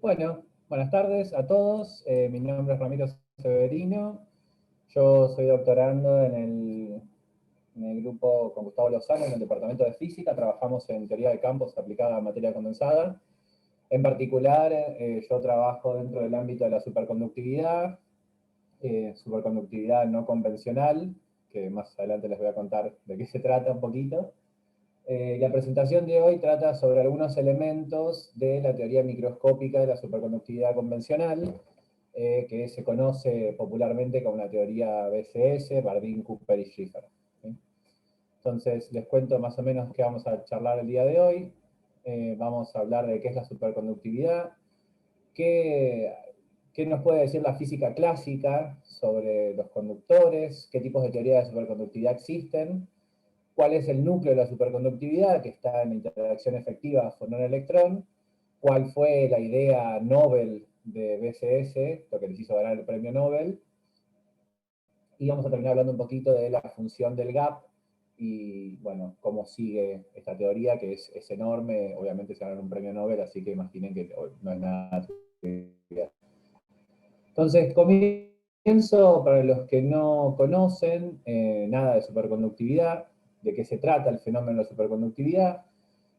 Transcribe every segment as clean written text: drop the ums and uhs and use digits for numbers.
Bueno, buenas tardes a todos. Mi nombre es Ramiro Severino. Yo soy doctorando en el grupo con Gustavo Lozano en el departamento de física. Trabajamos en teoría de campos aplicada a materia condensada. En particular, yo trabajo dentro del ámbito de la superconductividad no convencional, que más adelante les voy a contar de qué se trata un poquito. La presentación de hoy trata sobre algunos elementos de la teoría microscópica de la superconductividad convencional, que se conoce popularmente como la teoría BCS, Bardeen, Cooper y Schiffer. ¿Sí? Entonces, les cuento más o menos qué vamos a charlar el día de hoy. Vamos a hablar de qué es la superconductividad, qué nos puede decir la física clásica sobre los conductores, qué tipos de teoría de superconductividad existen, cuál es el núcleo de la superconductividad, que está en interacción efectiva fonón-electrón, cuál fue la idea Nobel de BCS, lo que les hizo ganar el premio Nobel, y vamos a terminar hablando un poquito de la función del gap, y bueno, cómo sigue esta teoría, que es enorme, obviamente se ganaron un premio Nobel, así que imaginen que no es nada. Entonces, comienzo, para los que no conocen nada de superconductividad, de qué se trata el fenómeno de la superconductividad.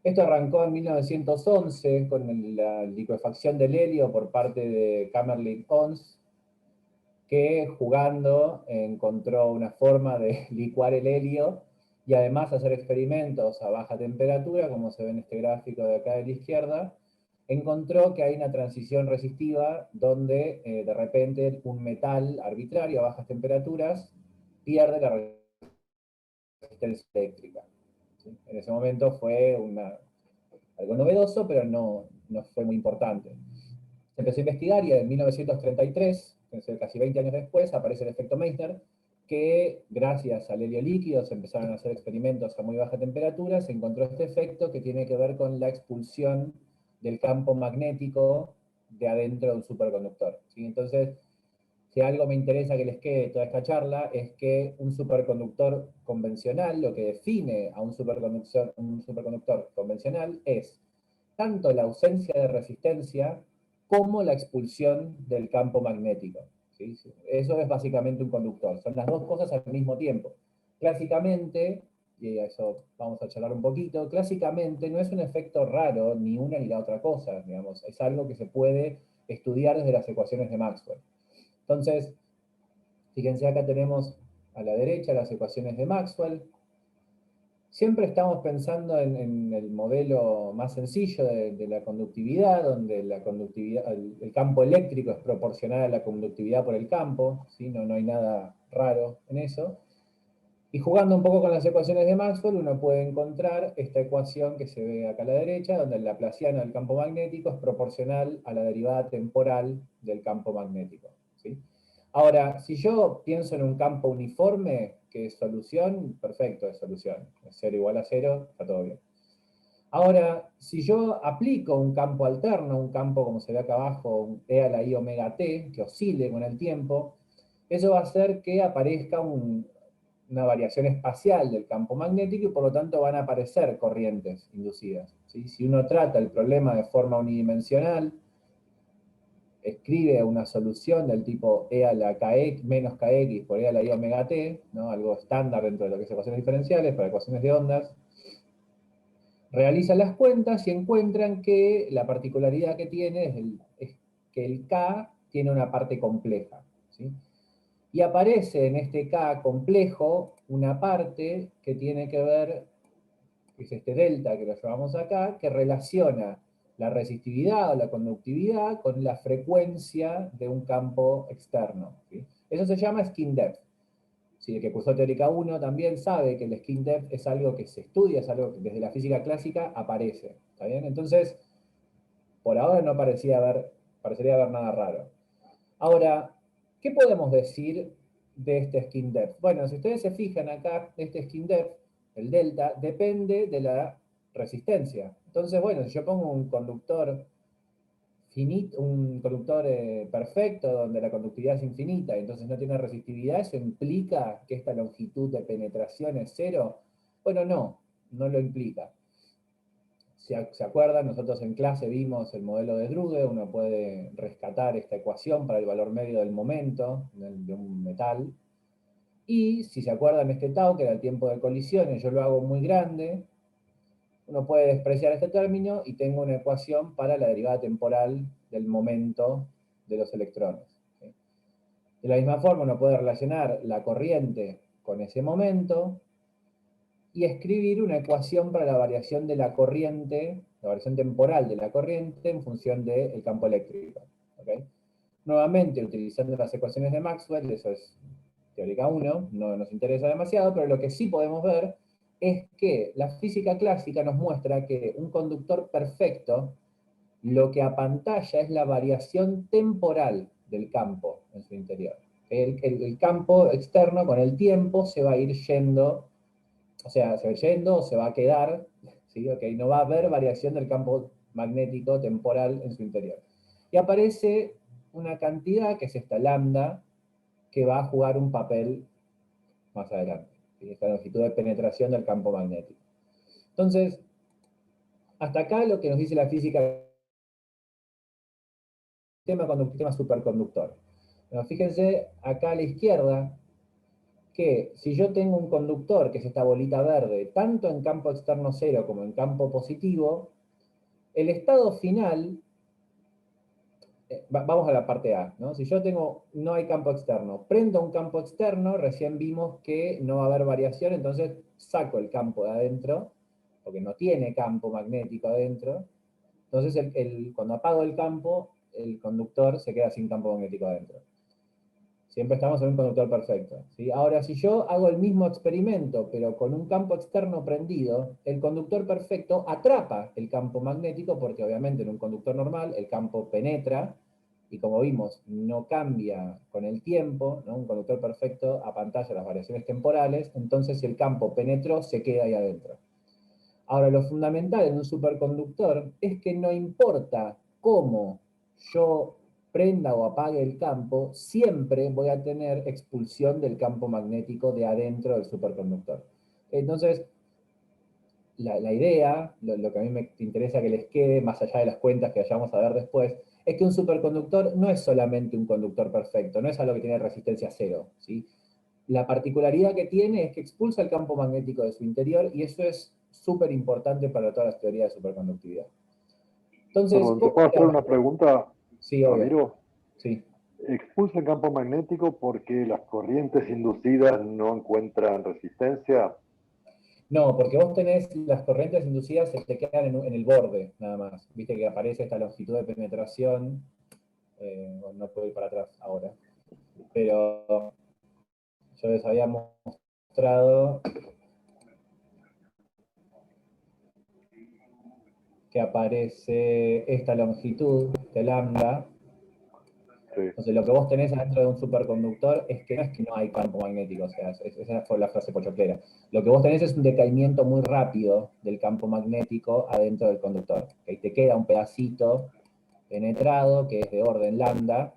Esto arrancó en 1911 con la licuefacción del helio por parte de Kamerlingh Onnes, que jugando encontró una forma de licuar el helio y además hacer experimentos a baja temperatura, como se ve en este gráfico de acá de la izquierda, encontró que hay una transición resistiva donde de repente un metal arbitrario a bajas temperaturas pierde la resistencia eléctrica. ¿Sí? En ese momento fue algo novedoso, pero no fue muy importante. Se empezó a investigar y en 1933, casi 20 años después, aparece el efecto Meissner, que gracias al helio líquido se empezaron a hacer experimentos a muy baja temperatura, se encontró este efecto que tiene que ver con la expulsión del campo magnético de adentro de un superconductor. ¿Sí? Entonces, si algo me interesa que les quede de toda esta charla, es que un superconductor convencional, lo que define a un superconductor convencional es tanto la ausencia de resistencia como la expulsión del campo magnético. ¿Sí? Eso es básicamente un conductor, son las dos cosas al mismo tiempo. Clásicamente, y a eso vamos a charlar un poquito, clásicamente no es un efecto raro ni una ni la otra cosa, digamos, es algo que se puede estudiar desde las ecuaciones de Maxwell. Entonces, fíjense, acá tenemos a la derecha las ecuaciones de Maxwell. Siempre estamos pensando en el modelo más sencillo de la conductividad, donde el campo eléctrico es proporcional a la conductividad por el campo, ¿sí? No hay nada raro en eso. Y jugando un poco con las ecuaciones de Maxwell, uno puede encontrar esta ecuación que se ve acá a la derecha, donde el laplaciano del campo magnético es proporcional a la derivada temporal del campo magnético. ¿Sí? Ahora, si yo pienso en un campo uniforme, que es solución, perfecto, es solución. Es 0 igual a 0, está todo bien. Ahora, si yo aplico un campo alterno, un campo como se ve acá abajo, un E a la I omega t, que oscile con el tiempo, eso va a hacer que aparezca una variación espacial del campo magnético y por lo tanto van a aparecer corrientes inducidas. ¿Sí? Si uno trata el problema de forma unidimensional, escribe una solución del tipo E a la kx menos kx por E a la I omega t, ¿no? Algo estándar dentro de lo que es ecuaciones diferenciales para ecuaciones de ondas, realizan las cuentas y encuentran que la particularidad que tiene es que el K tiene una parte compleja. ¿Sí? Y aparece en este K complejo una parte que tiene que ver, que es este delta que lo llevamos acá, que relaciona la resistividad o la conductividad con la frecuencia de un campo externo. ¿Sí? Eso se llama skin depth. ¿Sí? El que cursó teórica 1 también sabe que el skin depth es algo que se estudia, es algo que desde la física clásica aparece. ¿Está bien? Entonces, por ahora no parecería haber nada raro. Ahora, ¿qué podemos decir de este skin depth? Bueno, si ustedes se fijan acá, este skin depth, el delta, depende de la resistencia. Entonces, bueno, si yo pongo un conductor finito, un conductor perfecto, donde la conductividad es infinita, y entonces no tiene resistividad, ¿eso implica que esta longitud de penetración es cero? Bueno, no lo implica. se acuerdan, nosotros en clase vimos el modelo de Drude, uno puede rescatar esta ecuación para el valor medio del momento de un metal. Y si se acuerdan este tau, que era el tiempo de colisiones, yo lo hago muy grande, uno puede despreciar este término y tengo una ecuación para la derivada temporal del momento de los electrones. ¿Sí? De la misma forma, uno puede relacionar la corriente con ese momento y escribir una ecuación para la variación de la corriente, la variación temporal de la corriente en función del campo eléctrico. ¿Okay? Nuevamente, utilizando las ecuaciones de Maxwell, eso es teórica 1, no nos interesa demasiado, pero lo que sí podemos ver es que la física clásica nos muestra que un conductor perfecto lo que apantalla es la variación temporal del campo en su interior. El campo externo con el tiempo se va a ir yendo, o sea, se va yendo o se va a quedar, ¿sí? Okay, no va a haber variación del campo magnético temporal en su interior. Y aparece una cantidad, que es esta lambda, que va a jugar un papel más adelante. ¿Sí? Esta longitud de penetración del campo magnético. Entonces, hasta acá lo que nos dice la física del sistema superconductor. Bueno, fíjense acá a la izquierda que si yo tengo un conductor, que es esta bolita verde, tanto en campo externo cero como en campo positivo, el estado final, vamos a la parte A, ¿no? Si yo no hay campo externo, prendo un campo externo, recién vimos que no va a haber variación, entonces saco el campo de adentro, porque no tiene campo magnético adentro, entonces cuando apago el campo, el conductor se queda sin campo magnético adentro. Siempre estamos en un conductor perfecto. ¿Sí? Ahora, si yo hago el mismo experimento, pero con un campo externo prendido, el conductor perfecto atrapa el campo magnético, porque obviamente en un conductor normal el campo penetra, y como vimos, no cambia con el tiempo, ¿no? Un conductor perfecto apantalla las variaciones temporales, entonces si el campo penetró, se queda ahí adentro. Ahora, lo fundamental en un superconductor es que no importa cómo yo prenda o apague el campo, siempre voy a tener expulsión del campo magnético de adentro del superconductor. Entonces, la idea, lo que a mí me interesa que les quede, más allá de las cuentas que vayamos a ver después, es que un superconductor no es solamente un conductor perfecto, no es algo que tiene resistencia cero, ¿sí? La particularidad que tiene es que expulsa el campo magnético de su interior y eso es súper importante para todas las teorías de superconductividad. Entonces, Perdón, ¿te puedo hacer una pregunta, Sí, obvio. Ramiro? Sí. ¿Expulsa el campo magnético porque las corrientes inducidas no encuentran resistencia? No, porque vos tenés las corrientes inducidas que te quedan en el borde, nada más. Viste que aparece esta longitud de penetración. Bueno, no puedo ir para atrás ahora. Pero yo les había mostrado que aparece esta longitud de lambda. Sí. Entonces, lo que vos tenés adentro de un superconductor es que no hay campo magnético, o sea, esa fue la frase pochoclera. Lo que vos tenés es un decaimiento muy rápido del campo magnético adentro del conductor. ¿Okay? Te queda un pedacito penetrado que es de orden lambda,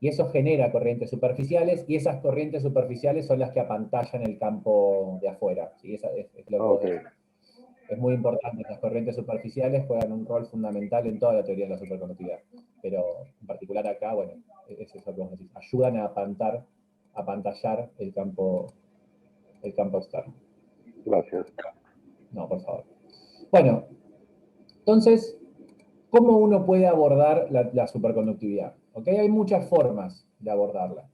y eso genera corrientes superficiales, y esas corrientes superficiales son las que apantallan el campo de afuera. ¿Sí? Esa es lo que vos decís. Es muy importante, las corrientes superficiales juegan un rol fundamental en toda la teoría de la superconductividad, pero en particular acá, bueno, es eso que vos decís, ayudan a apantallar el campo externo. Gracias. No, por favor. Bueno, entonces, ¿cómo uno puede abordar la superconductividad? ¿Okay? Hay muchas formas de abordarla.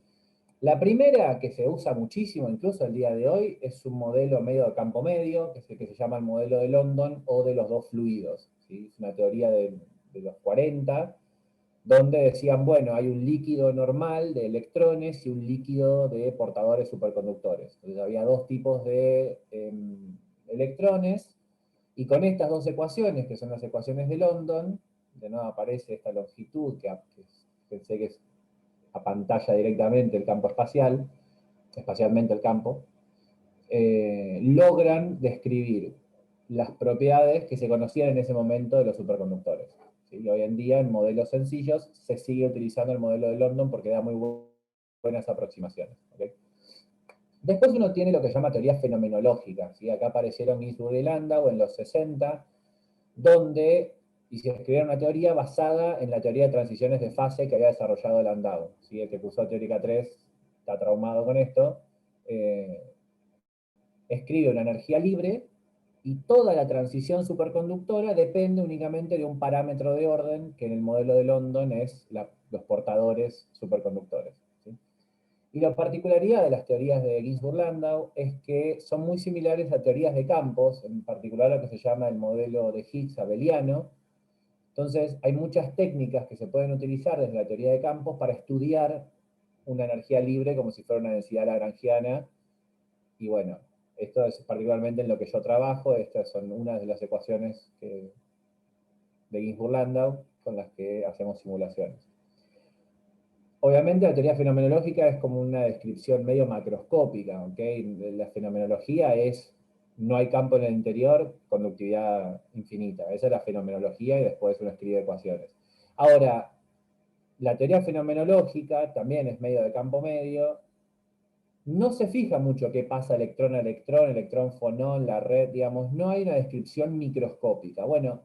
La primera, que se usa muchísimo incluso el día de hoy, es un modelo medio de campo medio, que es el que se llama el modelo de London o de los dos fluidos. ¿Sí? Es una teoría de los 40, donde decían, bueno, hay un líquido normal de electrones y un líquido de portadores superconductores. Entonces había dos tipos de electrones, y con estas dos ecuaciones, que son las ecuaciones de London, de nuevo aparece esta longitud, que pensé que es a pantalla directamente el campo espacial, espacialmente el campo, logran describir las propiedades que se conocían en ese momento de los superconductores. ¿Sí? Y hoy en día, en modelos sencillos, se sigue utilizando el modelo de London porque da muy buenas aproximaciones. ¿Okay? Después uno tiene lo que se llama teoría fenomenológica. ¿Sí? Acá aparecieron Ginsburg y Landau en los 60, donde y se escribió una teoría basada en la teoría de transiciones de fase que había desarrollado Landau. ¿Sí? El que cursó teórica 3 está traumado con esto. Escribe una energía libre y toda la transición superconductora depende únicamente de un parámetro de orden que en el modelo de London es los portadores superconductores. ¿Sí? Y la particularidad de las teorías de Ginzburg-Landau es que son muy similares a teorías de campos, en particular lo que se llama el modelo de Higgs abeliano. Entonces, hay muchas técnicas que se pueden utilizar desde la teoría de campos para estudiar una energía libre como si fuera una densidad lagrangiana. Y bueno, esto es particularmente en lo que yo trabajo, estas son unas de las ecuaciones de Ginzburg-Landau con las que hacemos simulaciones. Obviamente la teoría fenomenológica es como una descripción medio macroscópica, ¿ok? La fenomenología es, no hay campo en el interior, conductividad infinita. Esa es la fenomenología y después uno escribe ecuaciones. Ahora, la teoría fenomenológica también es medio de campo medio, no se fija mucho qué pasa electrón a electrón, electrón-fonón, la red, digamos, no hay una descripción microscópica. Bueno,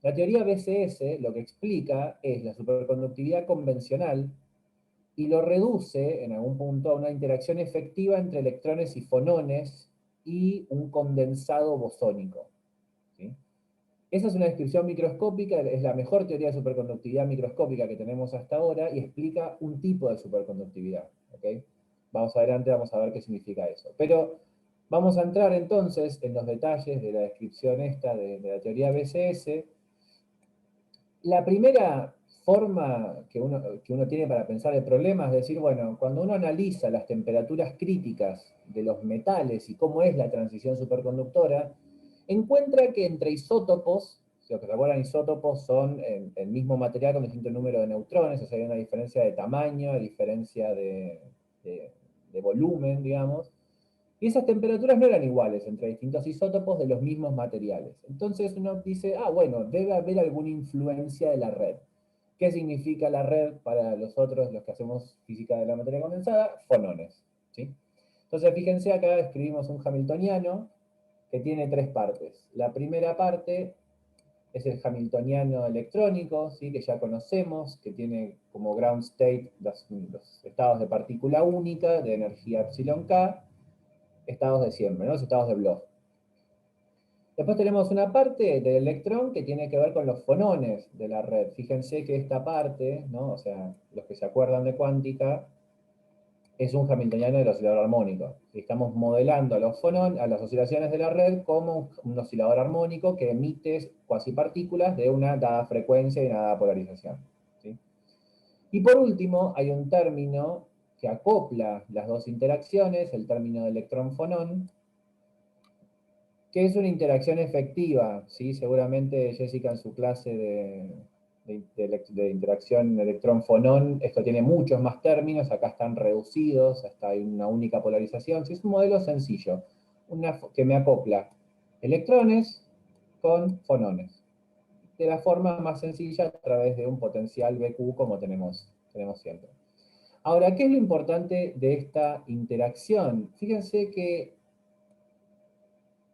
la teoría BCS lo que explica es la superconductividad convencional y lo reduce en algún punto a una interacción efectiva entre electrones y fonones y un condensado bosónico. ¿Sí? Esa es una descripción microscópica, es la mejor teoría de superconductividad microscópica que tenemos hasta ahora y explica un tipo de superconductividad. ¿Okay? Vamos adelante, vamos a ver qué significa eso. Pero vamos a entrar entonces en los detalles de la descripción esta de la teoría BCS. La primera forma que uno tiene para pensar el problema es decir, bueno, cuando uno analiza las temperaturas críticas de los metales y cómo es la transición superconductora, encuentra que entre isótopos, si los que se acuerdan, isótopos son el mismo material con distinto número de neutrones, o sea, hay una diferencia de tamaño, diferencia de volumen, digamos, y esas temperaturas no eran iguales entre distintos isótopos de los mismos materiales. Entonces uno dice, ah, bueno, debe haber alguna influencia de la red. ¿Qué significa la red para los otros, los que hacemos física de la materia condensada? Fonones. ¿Sí? Entonces fíjense acá escribimos un hamiltoniano que tiene tres partes. La primera parte es el hamiltoniano electrónico, ¿sí? Que ya conocemos, que tiene como ground state los estados de partícula única de energía epsilon k, estados de siempre, ¿no? Los estados de Bloch. Después tenemos una parte del electrón que tiene que ver con los fonones de la red. Fíjense que esta parte, ¿no? O sea, los que se acuerdan de cuántica, es un hamiltoniano del oscilador armónico. Estamos modelando a las oscilaciones de la red como un oscilador armónico que emite cuasipartículas de una dada frecuencia y una dada polarización. ¿Sí? Y por último, hay un término que acopla las dos interacciones, el término de electrón-fonón, que es una interacción efectiva, ¿sí? Seguramente Jessica en su clase de interacción electrón-fonón, esto tiene muchos más términos, acá están reducidos, hasta hay una única polarización, ¿sí? Es un modelo sencillo, que me acopla electrones con fonones, de la forma más sencilla a través de un potencial BQ como tenemos siempre. Ahora, ¿qué es lo importante de esta interacción? Fíjense que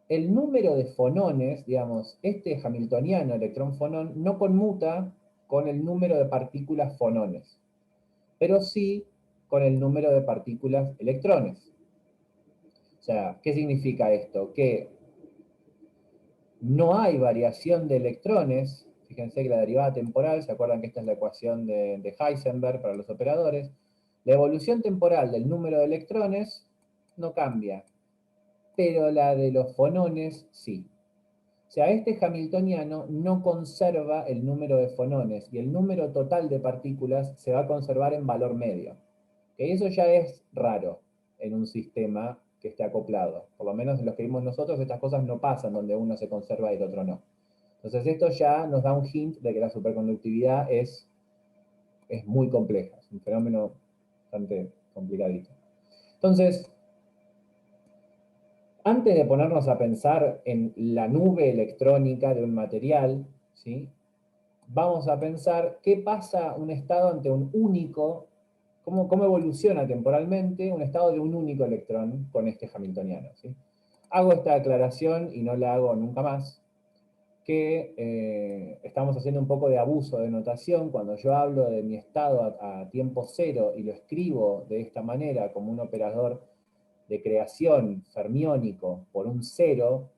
el número de fonones, digamos, este hamiltoniano electrón-fonón, no conmuta con el número de partículas fonones, pero sí con el número de partículas electrones. O sea, ¿qué significa esto? Que no hay variación de electrones. Fíjense que la derivada temporal, ¿se acuerdan que esta es la ecuación de Heisenberg para los operadores? La evolución temporal del número de electrones no cambia, pero la de los fonones sí. O sea, este hamiltoniano no conserva el número de fonones y el número total de partículas se va a conservar en valor medio. Que eso ya es raro en un sistema que esté acoplado. Por lo menos en los que vimos nosotros, estas cosas no pasan donde uno se conserva y el otro no. Entonces esto ya nos da un hint de que la superconductividad es muy compleja, es un fenómeno bastante complicadito. Entonces, antes de ponernos a pensar en la nube electrónica de un material, ¿sí? Vamos a pensar qué pasa un estado ante un único, cómo evoluciona temporalmente un estado de un único electrón con este hamiltoniano. ¿Sí? Hago esta aclaración y no la hago nunca más. que estamos haciendo un poco de abuso de notación. Cuando yo hablo de mi estado a tiempo cero y lo escribo de esta manera como un operador de creación fermiónico por un cero,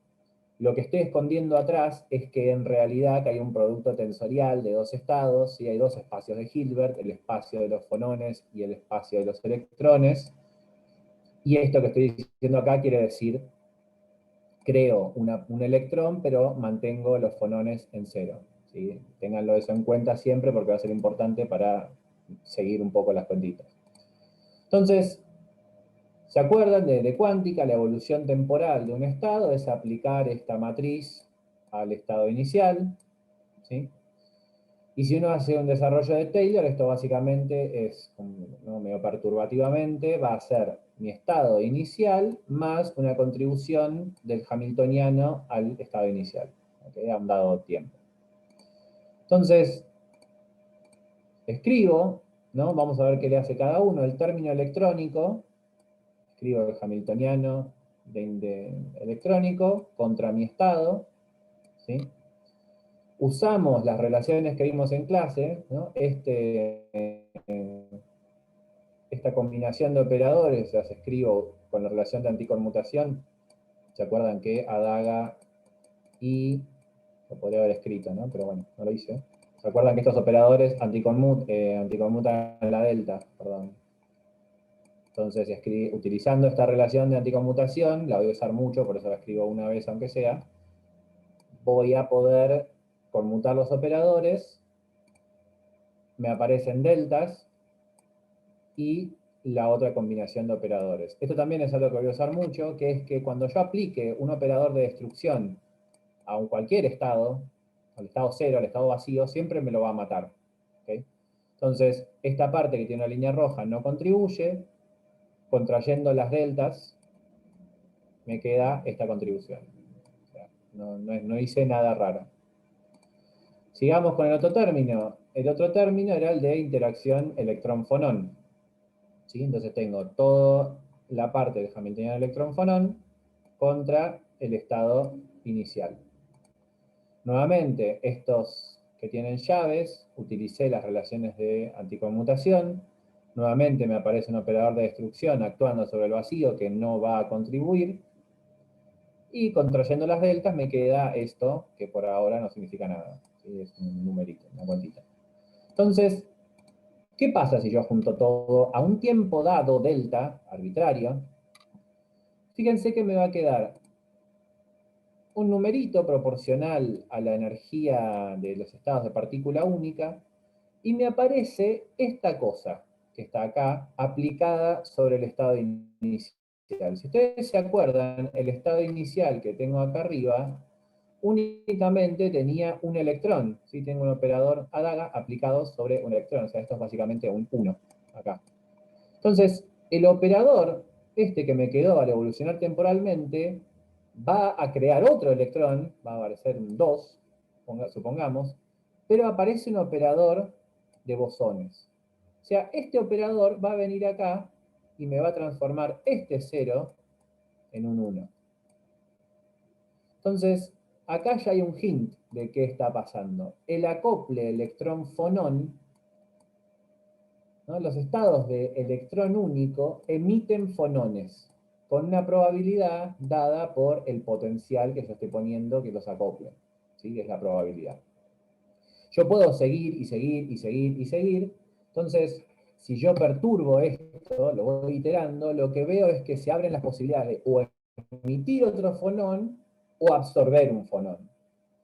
lo que estoy escondiendo atrás es que en realidad que hay un producto tensorial de dos estados, y hay dos espacios de Hilbert, el espacio de los fonones y el espacio de los electrones, y esto que estoy diciendo acá quiere decir creo un electrón, pero mantengo los fonones en cero. ¿Sí? Ténganlo eso en cuenta siempre porque va a ser importante para seguir un poco las cuentitas. Entonces, ¿se acuerdan de cuántica? La evolución temporal de un estado es aplicar esta matriz al estado inicial. ¿Sí? Y si uno hace un desarrollo de Taylor, esto básicamente es, ¿no? medio perturbativamente, va a ser mi estado inicial más una contribución del hamiltoniano al estado inicial, ¿okay? A un dado tiempo. Entonces, escribo, ¿no? Vamos a ver qué le hace cada uno. El término electrónico, escribo el hamiltoniano de electrónico contra mi estado, ¿sí? Usamos las relaciones que vimos en clase, ¿no? Esta combinación de operadores las escribo con la relación de anticonmutación. ¿Se acuerdan que Adaga y... lo podría haber escrito, ¿no? Pero bueno, no lo hice. ¿Se acuerdan que estos operadores anticonmutan la delta? Perdón. Entonces, utilizando esta relación de anticonmutación, la voy a usar mucho, por eso la escribo una vez aunque sea, voy a poder conmutar los operadores, me aparecen deltas, y la otra combinación de operadores. Esto también es algo que voy a usar mucho, que es que cuando yo aplique un operador de destrucción a cualquier estado, al estado cero, al estado vacío, siempre me lo va a matar. ¿Okay? Entonces, esta parte que tiene una línea roja no contribuye, contrayendo las deltas, me queda esta contribución. O sea, no hice nada raro. Sigamos con el otro término. El otro término era el de interacción electrón-fonón. ¿Sí? Entonces tengo toda la parte del hamiltoniano electrón-fonón contra el estado inicial. Nuevamente, estos que tienen llaves, utilicé las relaciones de anticonmutación. Nuevamente me aparece un operador de destrucción actuando sobre el vacío que no va a contribuir. Y contrayendo las deltas me queda esto, que por ahora no significa nada. ¿Sí? Es un numerito, una cuantita. Entonces, ¿qué pasa si yo junto todo a un tiempo dado, delta, arbitrario? Fíjense que me va a quedar un numerito proporcional a la energía de los estados de partícula única, y me aparece esta cosa que está acá, aplicada sobre el estado inicial. Si ustedes se acuerdan, el estado inicial que tengo acá arriba, únicamente tenía un electrón. ¿Sí? Tengo un operador Adaga aplicado sobre un electrón, o sea, esto es básicamente un 1 acá. Entonces, el operador, este que me quedó al evolucionar temporalmente, va a crear otro electrón, va a aparecer un 2, supongamos, pero aparece un operador de bosones. O sea, este operador va a venir acá y me va a transformar este 0 en un 1. Entonces, acá ya hay un hint de qué está pasando. El acople electrón-fonón, ¿no? Los estados de electrón único emiten fonones con una probabilidad dada por el potencial que yo estoy poniendo que los acople. ¿Sí? Es la probabilidad. Yo puedo seguir y seguir y seguir y seguir. Entonces, si yo perturbo esto, lo voy iterando, lo que veo es que se abren las posibilidades de o emitir otro fonón o absorber un fonón.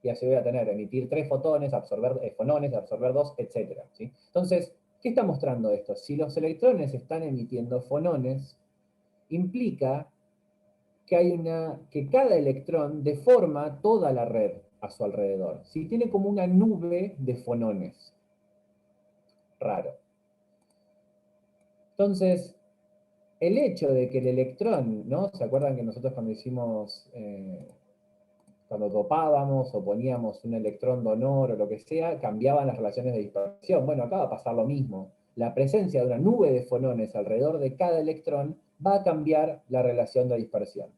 Y así voy a tener emitir 3 fotones, absorber fonones, absorber 2, etc. ¿Sí? Entonces, ¿qué está mostrando esto? Si los electrones están emitiendo fonones, implica que cada electrón deforma toda la red a su alrededor. ¿Sí? Tiene como una nube de fonones. Raro. Entonces, el hecho de que el electrón, ¿no? ¿Se acuerdan que nosotros cuando hicimos, cuando dopábamos o poníamos un electrón donor o lo que sea, cambiaban las relaciones de dispersión? Bueno, acá va a pasar lo mismo. La presencia de una nube de fonones alrededor de cada electrón va a cambiar la relación de dispersión.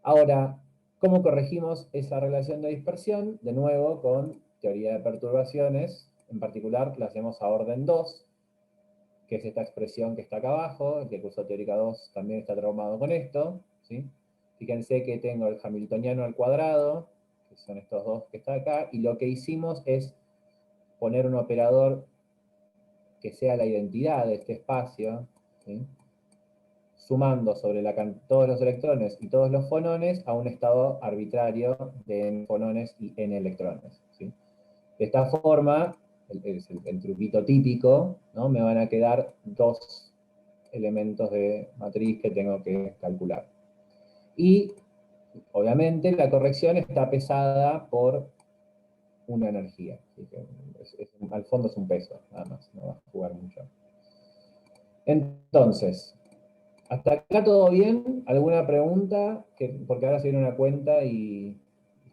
Ahora, ¿Cómo corregimos esa relación de dispersión? De nuevo, con teoría de perturbaciones. En particular, la hacemos a orden 2, que es esta expresión que está acá abajo. El que cursó teórica 2 también está traumado con esto, ¿sí? Fíjense que tengo el hamiltoniano al cuadrado, que son estos dos que están acá, y lo que hicimos es poner un operador que sea la identidad de este espacio, ¿sí? Sumando sobre todos los electrones y todos los fonones a un estado arbitrario de n fonones y n electrones, ¿sí? De esta forma, el truquito típico, ¿no? Me van a quedar dos elementos de matriz que tengo que calcular. Y, obviamente, la corrección está pesada por una energía. ¿Sí? Al fondo es un peso, nada más, no va a jugar mucho. Entonces, ¿hasta acá todo bien? ¿Alguna pregunta? Porque ahora se viene una cuenta y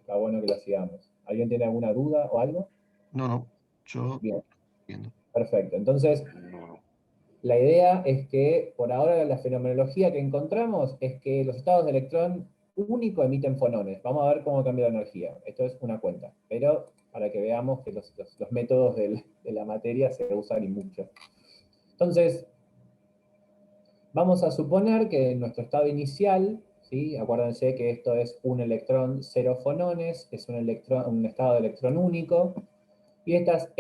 está bueno que la sigamos. ¿Alguien tiene alguna duda o algo? No, yo Bien, viendo. perfecto. Entonces, No. la idea es que, por ahora, la fenomenología que encontramos es que los estados de electrón único emiten fonones. Vamos a ver cómo cambia la energía. Esto es una cuenta. Pero para que veamos que los métodos de la materia se usan y mucho. Entonces, vamos a suponer que en nuestro estado inicial, ¿sí? Acuérdense que esto es un electrón, 0 fonones, es un estado de electrón único, y estas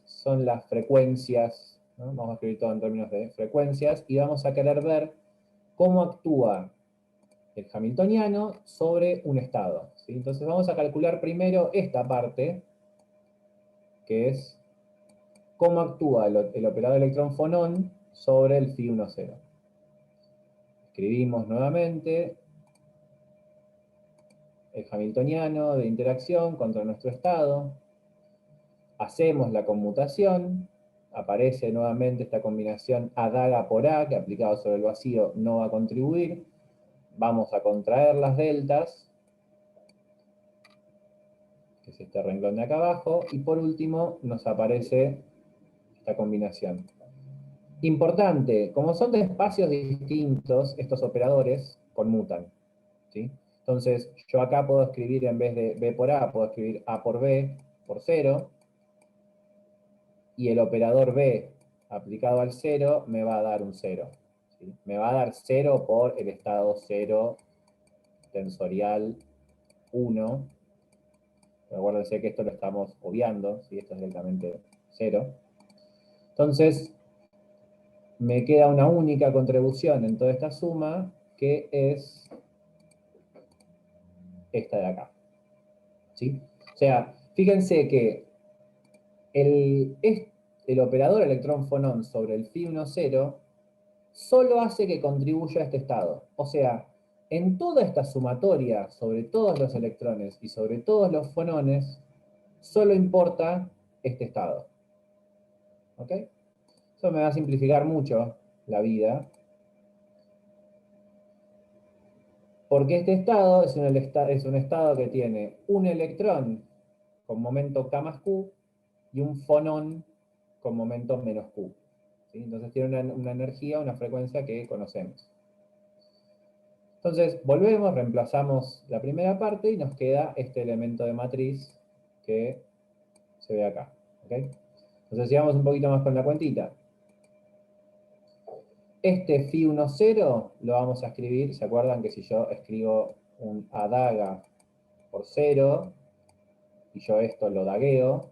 son las frecuencias, ¿no? Vamos a escribir todo en términos de frecuencias, y vamos a querer ver cómo actúa el hamiltoniano sobre un estado, ¿sí? Entonces vamos a calcular primero esta parte, que es cómo actúa el operador electrón-fonón sobre el phi 10. Escribimos nuevamente el hamiltoniano de interacción contra nuestro estado, hacemos la conmutación, aparece nuevamente esta combinación A daga por A, que aplicado sobre el vacío no va a contribuir, vamos a contraer las deltas, que es este renglón de acá abajo, y por último nos aparece esta combinación. Importante, como son de espacios distintos, estos operadores conmutan, ¿sí? Entonces, yo acá puedo escribir, en vez de B por A, puedo escribir A por B por 0, y el operador B aplicado al 0 me va a dar un 0. ¿Sí? Me va a dar 0 por el estado 0 tensorial 1. Acuérdense que esto lo estamos obviando, ¿sí? Esto es directamente 0. Entonces, me queda una única contribución en toda esta suma, que es esta de acá. ¿Sí? O sea, fíjense que el operador electrón-fonón sobre el phi 10 solo hace que contribuya a este estado. O sea, en toda esta sumatoria sobre todos los electrones y sobre todos los fonones, solo importa este estado. ¿Ok? Eso me va a simplificar mucho la vida. Porque este estado es un estado que tiene un electrón con momento K más Q y un fonón con momento menos Q. ¿Sí? Entonces tiene una energía, una frecuencia que conocemos. Entonces, volvemos, reemplazamos la primera parte y nos queda este elemento de matriz que se ve acá. ¿Okay? Entonces, sigamos un poquito más con la cuentita. Este phi 10 lo vamos a escribir, ¿se acuerdan que si yo escribo un A daga por 0 y yo esto lo dagueo,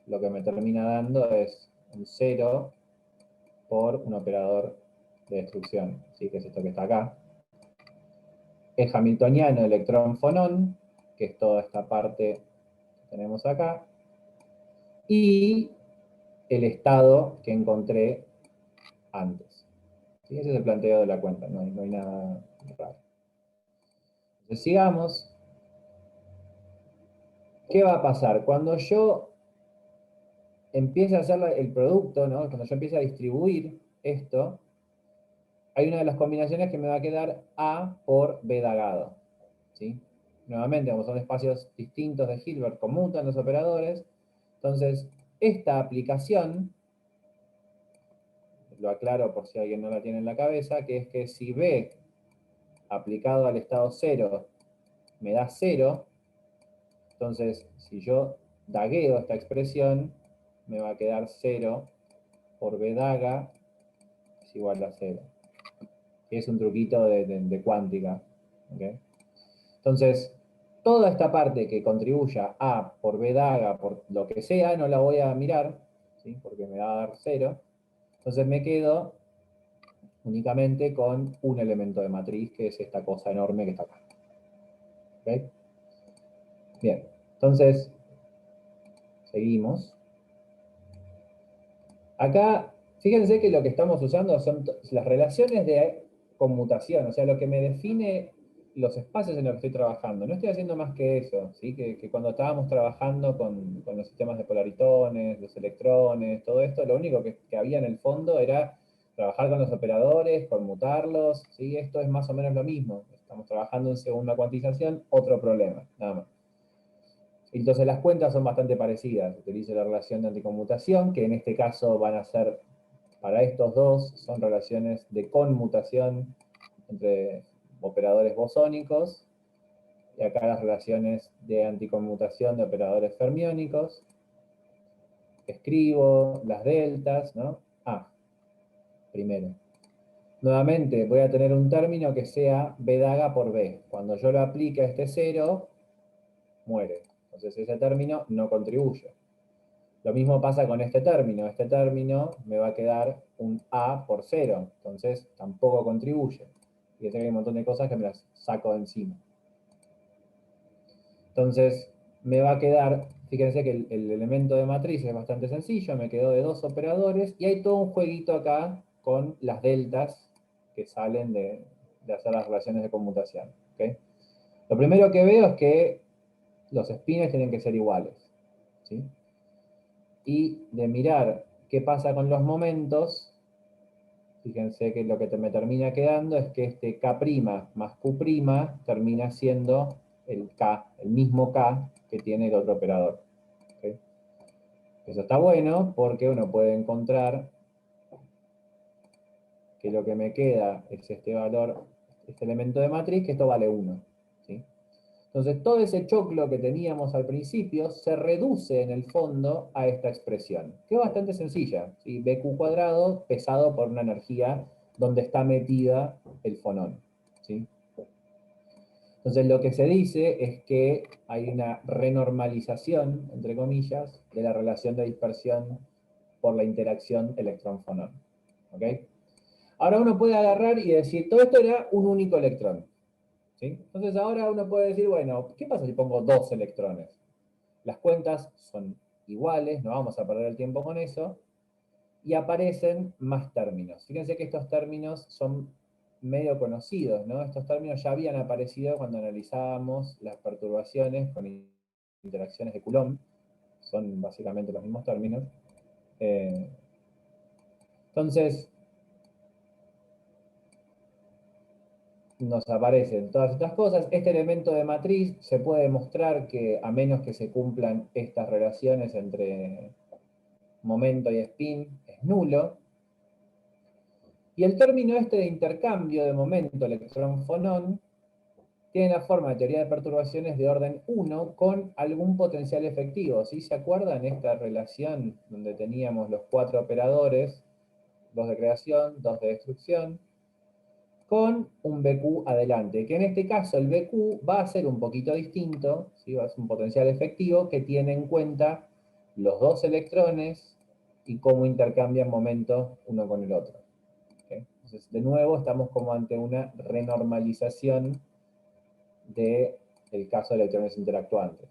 lo que me termina dando es un 0 por un operador de destrucción, ¿sí? Que es esto que está acá. El hamiltoniano electrón-fonón, que es toda esta parte que tenemos acá, y el estado que encontré antes. ¿Sí? Ese es el planteo de la cuenta, no hay nada raro. Entonces sigamos. ¿Qué va a pasar? Cuando yo empiece a hacer el producto, ¿no? Cuando yo empiece a distribuir esto, hay una de las combinaciones que me va a quedar A por B dagado. ¿Sí? Nuevamente, como son espacios distintos de Hilbert, conmutan los operadores. Entonces, esta aplicación, lo aclaro por si alguien no la tiene en la cabeza, que es que si B aplicado al estado 0 me da 0. Entonces, si yo dagueo esta expresión, me va a quedar 0 por B daga es igual a 0. Es un truquito de cuántica. ¿Okay? Entonces, toda esta parte que contribuya A por B daga, por lo que sea, no la voy a mirar, ¿sí? Porque me va a dar 0. Entonces me quedo únicamente con un elemento de matriz, que es esta cosa enorme que está acá. ¿Okay? Bien, entonces, seguimos. Acá, fíjense que lo que estamos usando son las relaciones de conmutación, o sea, lo que me define los espacios en los que estoy trabajando. No estoy haciendo más que eso, ¿sí? Que cuando estábamos trabajando con los sistemas de polaritones, los electrones, todo esto, lo único que había en el fondo era trabajar con los operadores, conmutarlos, ¿sí? Esto es más o menos lo mismo. Estamos trabajando en segunda cuantización, otro problema, nada más. Entonces las cuentas son bastante parecidas. Utilizo la relación de anticonmutación, que en este caso van a ser, para estos dos, son relaciones de conmutación entre operadores bosónicos, y acá las relaciones de anticonmutación de operadores fermiónicos. Escribo las deltas, ¿no? Primero. Nuevamente voy a tener un término que sea B daga por B. Cuando yo lo aplique a este 0, muere. Entonces ese término no contribuye. Lo mismo pasa con este término. Este término me va a quedar un A por 0. Entonces tampoco contribuye. Fíjense que hay un montón de cosas que me las saco de encima. Entonces me va a quedar, fíjense que el elemento de matriz es bastante sencillo. Me quedó de dos operadores. Y hay todo un jueguito acá con las deltas que salen de hacer las relaciones de conmutación. ¿Okay? Lo primero que veo es que los espines tienen que ser iguales. ¿Sí? Y de mirar qué pasa con los momentos, fíjense que lo que me termina quedando es que este K' más Q' termina siendo el K, el mismo K que tiene el otro operador. ¿Okay? Eso está bueno porque uno puede encontrar que lo que me queda es este valor, este elemento de matriz, que esto vale 1. ¿Sí? Entonces, todo ese choclo que teníamos al principio se reduce en el fondo a esta expresión, que es bastante sencilla. ¿Sí? BQ cuadrado pesado por una energía donde está metida el fonón. ¿Sí? Entonces, lo que se dice es que hay una renormalización, entre comillas, de la relación de dispersión por la interacción electrón-fonón. ¿Ok? Ahora uno puede agarrar y decir, todo esto era un único electrón. ¿Sí? Entonces ahora uno puede decir, bueno, ¿qué pasa si pongo dos electrones? Las cuentas son iguales, no vamos a perder el tiempo con eso, y aparecen más términos. Fíjense que estos términos son medio conocidos, ¿no? Estos términos ya habían aparecido cuando analizábamos las perturbaciones con interacciones de Coulomb, son básicamente los mismos términos. Entonces, nos aparecen todas estas cosas. Este elemento de matriz se puede demostrar que a menos que se cumplan estas relaciones entre momento y spin, es nulo. Y el término este de intercambio de momento electrón-fonón tiene la forma de teoría de perturbaciones de orden 1 con algún potencial efectivo. ¿Sí? ¿Se acuerdan esta relación donde teníamos los 4 operadores, 2 de creación, 2 de destrucción, con un BQ adelante, que en este caso el BQ va a ser un poquito distinto, ¿sí? Va a ser un potencial efectivo que tiene en cuenta los dos electrones y cómo intercambian momentos uno con el otro. ¿Okay? Entonces, de nuevo, estamos como ante una renormalización del caso de electrones interactuantes.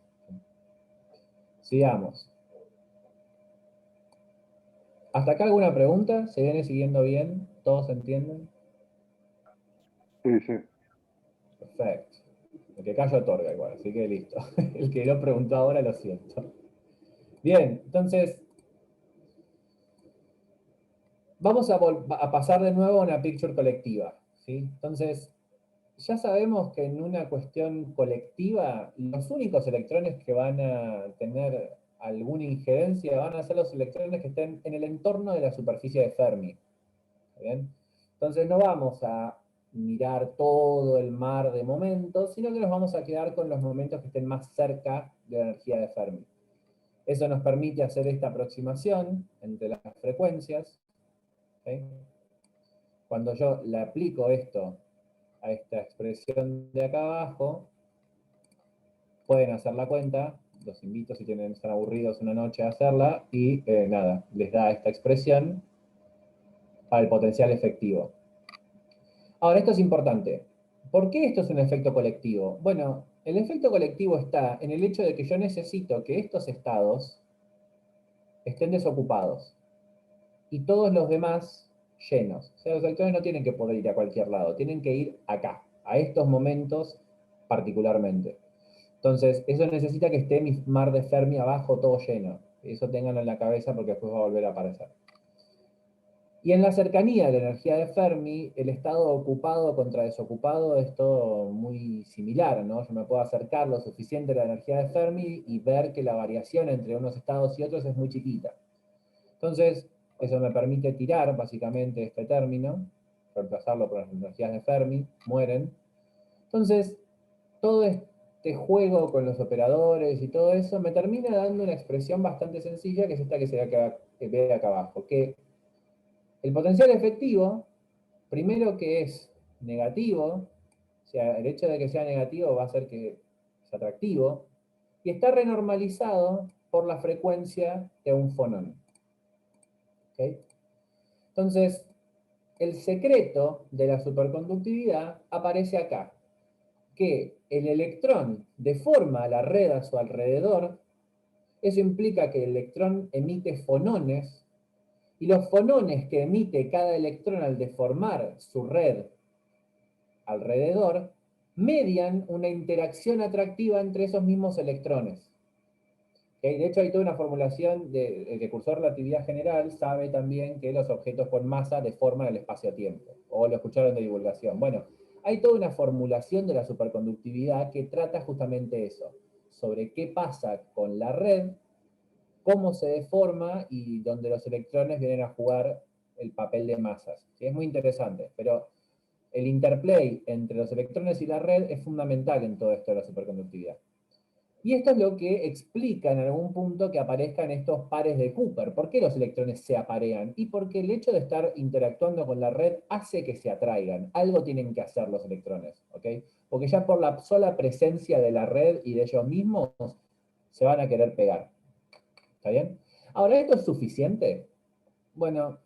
Sigamos. ¿Hasta acá alguna pregunta? ¿Se viene siguiendo bien? ¿Todos entienden? Sí, sí. Perfecto. El que calla otorga igual, así que listo. El que lo preguntó ahora lo siento. Bien, entonces vamos a pasar de nuevo a una picture colectiva. ¿Sí? Entonces, ya sabemos que en una cuestión colectiva, los únicos electrones que van a tener alguna injerencia van a ser los electrones que estén en el entorno de la superficie de Fermi. ¿Bien? Entonces no vamos a mirar todo el mar de momentos, sino que nos vamos a quedar con los momentos que estén más cerca de la energía de Fermi. Eso nos permite hacer esta aproximación entre las frecuencias. ¿Okay? Cuando yo le aplico esto a esta expresión de acá abajo, pueden hacer la cuenta, los invito si están aburridos una noche a hacerla, y nada, les da esta expresión para el potencial efectivo. Ahora, esto es importante. ¿Por qué esto es un efecto colectivo? Bueno, el efecto colectivo está en el hecho de que yo necesito que estos estados estén desocupados y todos los demás llenos. O sea, los electrones no tienen que poder ir a cualquier lado, tienen que ir acá, a estos momentos particularmente. Entonces, eso necesita que esté mi mar de Fermi abajo todo lleno. Eso ténganlo en la cabeza porque después va a volver a aparecer. Y en la cercanía de la energía de Fermi, el estado ocupado contra desocupado es todo muy similar, ¿no? Yo me puedo acercar lo suficiente a la energía de Fermi y ver que la variación entre unos estados y otros es muy chiquita. Entonces, eso me permite tirar básicamente este término, reemplazarlo por las energías de Fermi, mueren. Entonces, todo este juego con los operadores y todo eso me termina dando una expresión bastante sencilla, que es esta que ve acá abajo, que el potencial efectivo, primero que es negativo, o sea, el hecho de que sea negativo va a hacer que es atractivo, y está renormalizado por la frecuencia de un fonón. ¿Okay? Entonces, el secreto de la superconductividad aparece acá, que el electrón deforma la red a su alrededor. Eso implica que el electrón emite fonones, y los fonones que emite cada electrón al deformar su red alrededor median una interacción atractiva entre esos mismos electrones. ¿Okay? De hecho, hay toda una formulación el que cursó relatividad general sabe también que los objetos con masa deforman el espacio-tiempo, o lo escucharon de divulgación. Bueno, hay toda una formulación de la superconductividad que trata justamente eso, sobre qué pasa con la red, cómo se deforma y donde los electrones vienen a jugar el papel de masas. ¿Sí? Es muy interesante, pero el interplay entre los electrones y la red es fundamental en todo esto de la superconductividad. Y esto es lo que explica en algún punto que aparezcan estos pares de Cooper. ¿Por qué los electrones se aparean? Y porque el hecho de estar interactuando con la red hace que se atraigan. Algo tienen que hacer los electrones, ¿ok? Porque ya por la sola presencia de la red y de ellos mismos se van a querer pegar. ¿Está bien? Ahora, ¿esto es suficiente? Bueno,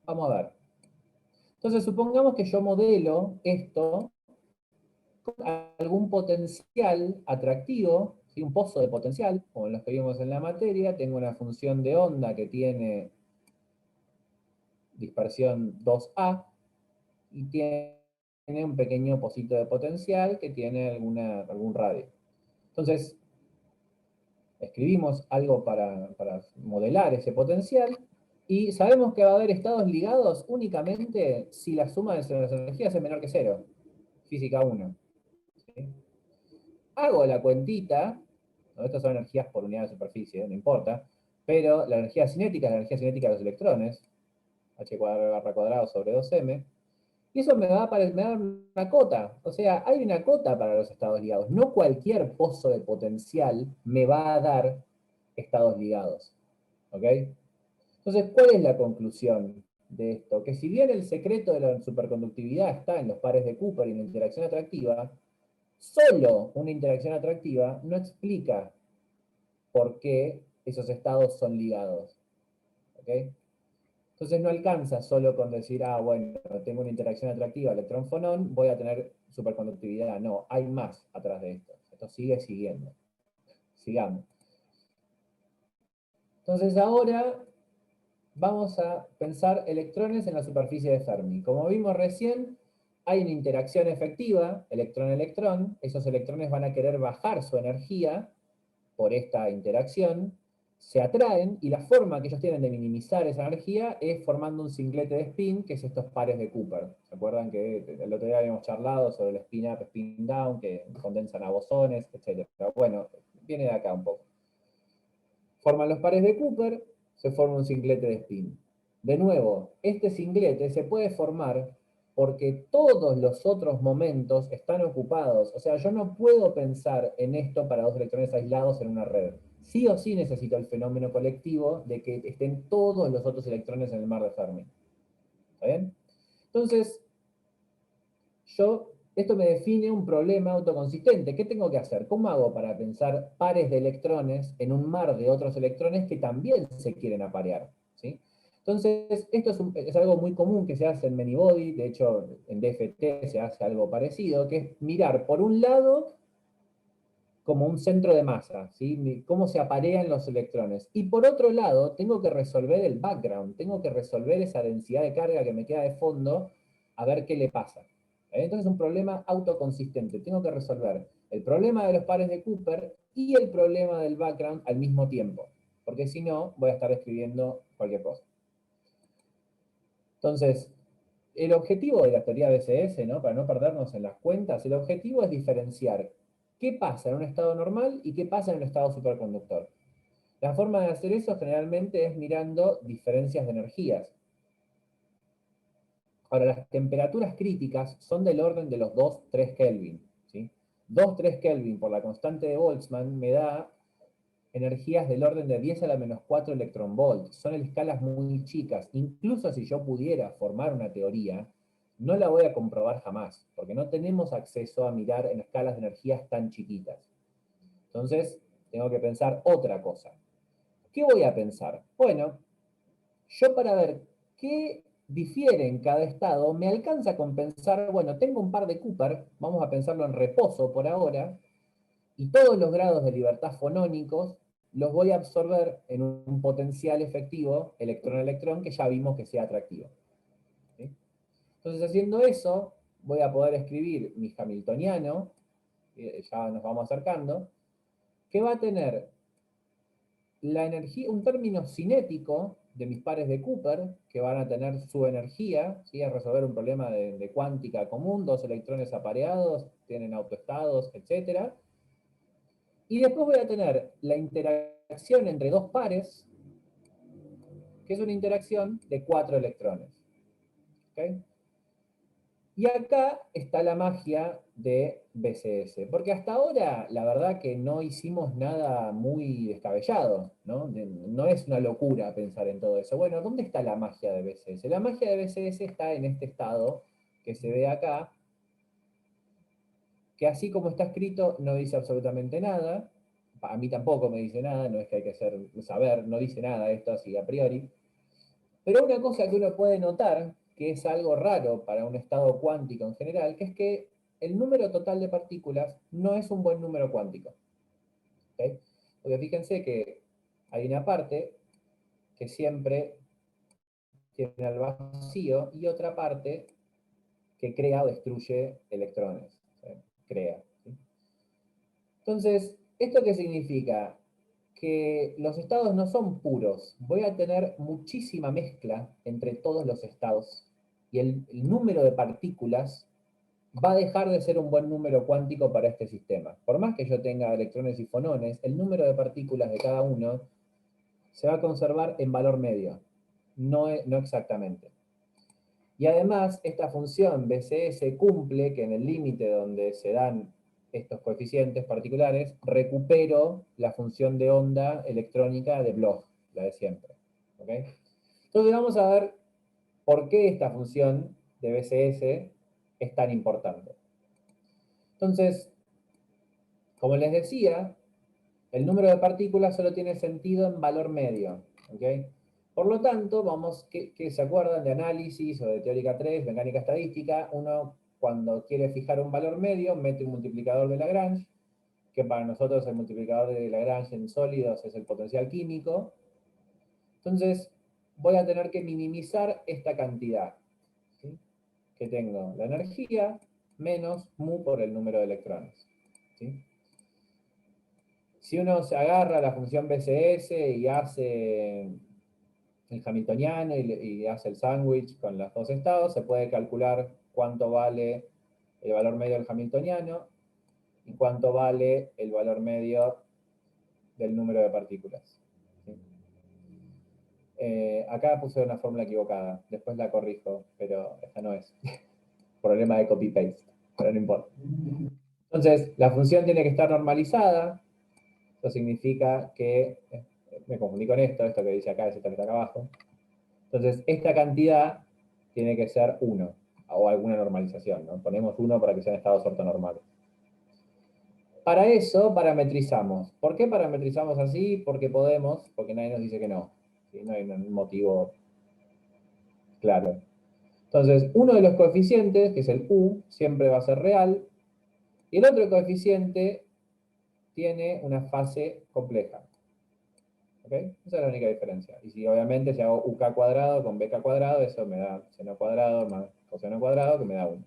vamos a ver. Entonces, supongamos que yo modelo esto con algún potencial atractivo, ¿sí? Un pozo de potencial, como los que vimos en la materia. Tengo una función de onda que tiene dispersión 2A y tiene un pequeño pocito de potencial que tiene algún radio. Entonces, escribimos algo para modelar ese potencial y sabemos que va a haber estados ligados únicamente si la suma de las energías es menor que 0. Física 1. ¿Sí? Hago la cuentita, ¿no? Estas son energías por unidad de superficie, no importa, pero la energía cinética es la energía cinética de los electrones, h barra cuadrado sobre 2m, y eso me va a dar una cota. O sea, hay una cota para los estados ligados. No cualquier pozo de potencial me va a dar estados ligados. ¿Ok? Entonces, ¿cuál es la conclusión de esto? Que si bien el secreto de la superconductividad está en los pares de Cooper y en la interacción atractiva, solo una interacción atractiva no explica por qué esos estados son ligados. ¿Ok? Entonces no alcanza solo con decir, ah, bueno, tengo una interacción atractiva electrón-fonón, voy a tener superconductividad. No, hay más atrás de esto. Esto sigue siguiendo. Sigamos. Entonces ahora vamos a pensar electrones en la superficie de Fermi. Como vimos recién, hay una interacción efectiva, electrón-electrón. Esos electrones van a querer bajar su energía por esta interacción, se atraen, y la forma que ellos tienen de minimizar esa energía es formando un singlete de spin, que es estos pares de Cooper. ¿Se acuerdan que el otro día habíamos charlado sobre el spin up, spin down, que condensan a bosones, etc.? Bueno, viene de acá un poco. Forman los pares de Cooper, se forma un singlete de spin. De nuevo, este singlete se puede formar porque todos los otros momentos están ocupados. O sea, yo no puedo pensar en esto para dos electrones aislados en una red. Sí o sí necesito el fenómeno colectivo de que estén todos los otros electrones en el mar de Fermi. ¿Está bien? Entonces, esto me define un problema autoconsistente. ¿Qué tengo que hacer? ¿Cómo hago para pensar pares de electrones en un mar de otros electrones que también se quieren aparear? ¿Sí? Entonces, esto es algo muy común que se hace en Many-Body, de hecho en DFT se hace algo parecido, que es mirar por un lado como un centro de masa, ¿sí? Cómo se aparean los electrones. Y por otro lado, tengo que resolver el background, tengo que resolver esa densidad de carga que me queda de fondo, a ver qué le pasa. Entonces es un problema autoconsistente. Tengo que resolver el problema de los pares de Cooper y el problema del background al mismo tiempo, porque si no, voy a estar escribiendo cualquier cosa. Entonces, el objetivo de la teoría BCS, ¿no? Para no perdernos en las cuentas, el objetivo es diferenciar qué pasa en un estado normal y qué pasa en un estado superconductor. La forma de hacer eso generalmente es mirando diferencias de energías. Ahora, las temperaturas críticas son del orden de los 2-3 Kelvin. ¿Sí? 2-3 Kelvin por la constante de Boltzmann me da energías del orden de 10 a la menos 4 electronvolts. Son escalas muy chicas. Incluso si yo pudiera formar una teoría, no la voy a comprobar jamás, porque no tenemos acceso a mirar en escalas de energías tan chiquitas. Entonces, tengo que pensar otra cosa. ¿Qué voy a pensar? Bueno, yo para ver qué difiere en cada estado, me alcanza con pensar, bueno, tengo un par de Cooper, vamos a pensarlo en reposo por ahora, y todos los grados de libertad fonónicos los voy a absorber en un potencial efectivo electrón-electrón que ya vimos que sea atractivo. ¿Sí? Entonces, haciendo eso, voy a poder escribir mi hamiltoniano, ya nos vamos acercando, que va a tener la energía, un término cinético de mis pares de Cooper, que van a tener su energía, ¿sí? A resolver un problema de cuántica común, dos electrones apareados, tienen autoestados, etc. Y después voy a tener la interacción entre dos pares, que es una interacción de 4 electrones. ¿Okay? Y acá está la magia de BCS, porque hasta ahora la verdad que no hicimos nada muy descabellado, ¿no? No es una locura pensar en todo eso. Bueno, ¿dónde está la magia de BCS? La magia de BCS está en este estado que se ve acá, que así como está escrito no dice absolutamente nada, a mí tampoco me dice nada, no es que hay que saber, no dice nada esto así a priori, pero una cosa que uno puede notar, que es algo raro para un estado cuántico en general, que es que el número total de partículas no es un buen número cuántico. ¿Okay? Porque fíjense que hay una parte que siempre tiene al vacío y otra parte que crea o destruye electrones. ¿Sí? Crea. ¿Sí? Entonces, ¿esto qué significa? Que los estados no son puros. Voy a tener muchísima mezcla entre todos los estados y el número de partículas va a dejar de ser un buen número cuántico para este sistema. Por más que yo tenga electrones y fonones, el número de partículas de cada uno se va a conservar en valor medio, no exactamente. Y además, esta función BCS cumple que en el límite donde se dan estos coeficientes particulares, recupero la función de onda electrónica de Bloch, la de siempre. ¿Okay? Entonces vamos a ver por qué esta función de BCS es tan importante. Entonces, como les decía, el número de partículas solo tiene sentido en valor medio. ¿Okay? Por lo tanto, que se acuerdan de análisis o de teórica 3, mecánica estadística, uno cuando quiere fijar un valor medio, mete un multiplicador de Lagrange, que para nosotros el multiplicador de Lagrange en sólidos es el potencial químico. Entonces, voy a tener que minimizar esta cantidad. ¿Sí? Que tengo la energía menos mu por el número de electrones. ¿Sí? Si uno se agarra a la función BCS y hace el hamiltoniano y hace el sándwich con los dos estados, se puede calcular cuánto vale el valor medio del hamiltoniano y cuánto vale el valor medio del número de partículas. ¿Sí? Acá puse una fórmula equivocada, después la corrijo, pero esta no es. problema de copy-paste, pero no importa. Entonces, la función tiene que estar normalizada. Eso significa que, me confundí con esto que dice acá, es esto que está acá abajo. Entonces, esta cantidad tiene que ser 1, o alguna normalización, ¿no? Ponemos 1 para que sean estados ortonormales. Para eso parametrizamos. ¿Por qué parametrizamos así? Porque podemos, porque nadie nos dice que no. ¿Sí? No hay un motivo claro. Entonces, uno de los coeficientes, que es el U, siempre va a ser real, y el otro coeficiente tiene una fase compleja. ¿Ok? Esa es la única diferencia. Y si obviamente si hago UK cuadrado con BK cuadrado, eso me da seno cuadrado más coseno cuadrado, que me da 1.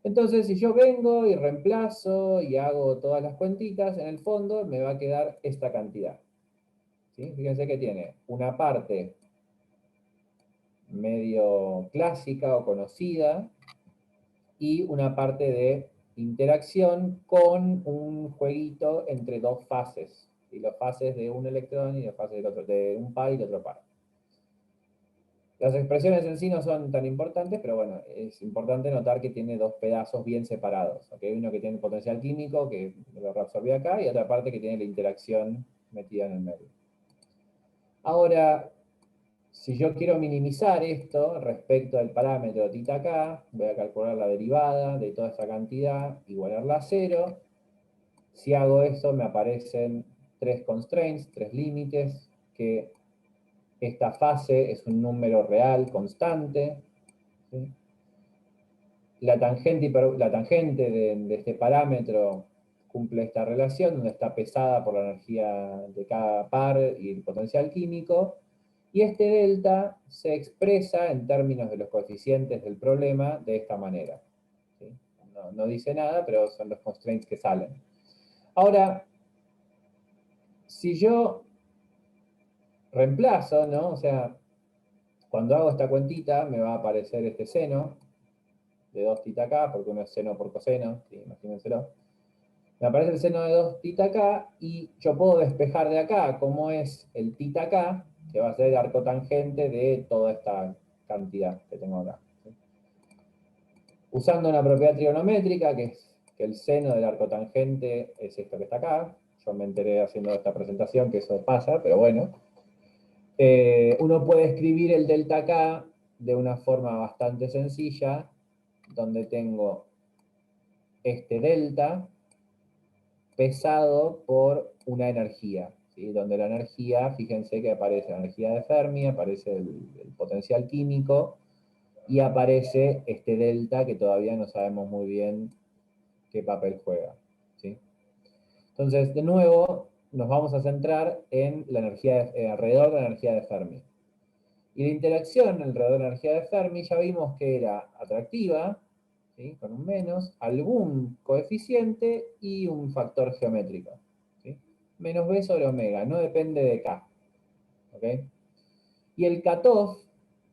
Entonces, si yo vengo y reemplazo y hago todas las cuentitas, en el fondo me va a quedar esta cantidad. ¿Sí? Fíjense que tiene una parte medio clásica o conocida y una parte de interacción con un jueguito entre dos fases. Y las fases de un electrón y las fases del otro, de un par y de otro par. Las expresiones en sí no son tan importantes, pero bueno, es importante notar que tiene dos pedazos bien separados. ¿Okay? Uno que tiene el potencial químico, que lo reabsorbí acá, y otra parte que tiene la interacción metida en el medio. Ahora, si yo quiero minimizar esto respecto al parámetro θk, voy a calcular la derivada de toda esa cantidad, igualarla a 0. Si hago eso, me aparecen 3 constraints, 3 límites, que esta fase es un número real constante. ¿Sí? La tangente de este parámetro cumple esta relación, donde está pesada por la energía de cada par y el potencial químico, y este delta se expresa en términos de los coeficientes del problema de esta manera. ¿Sí? No dice nada, pero son los constraints que salen. Ahora, si yo reemplazo, ¿no? O sea, cuando hago esta cuentita me va a aparecer este seno de 2θk, porque uno es seno por coseno, ¿sí? Imagínenselo. Me aparece el seno de 2θk y yo puedo despejar de acá cómo es el θk, que va a ser el arco tangente de toda esta cantidad que tengo acá. ¿Sí? Usando una propiedad trigonométrica, que es que el seno del arco tangente es esto que está acá. Yo me enteré haciendo esta presentación que eso pasa, pero bueno. Uno puede escribir el delta K de una forma bastante sencilla, donde tengo este delta pesado por una energía, ¿sí? Donde la energía, fíjense que aparece la energía de Fermi, aparece el potencial químico, y aparece este delta que todavía no sabemos muy bien qué papel juega. ¿Sí? Entonces, de nuevo, nos vamos a centrar en la energía alrededor de la energía de Fermi. Y la interacción alrededor de la energía de Fermi ya vimos que era atractiva, ¿sí? Con un menos, algún coeficiente y un factor geométrico. ¿Sí? Menos B sobre omega, no depende de K. ¿Okay? Y el cutoff,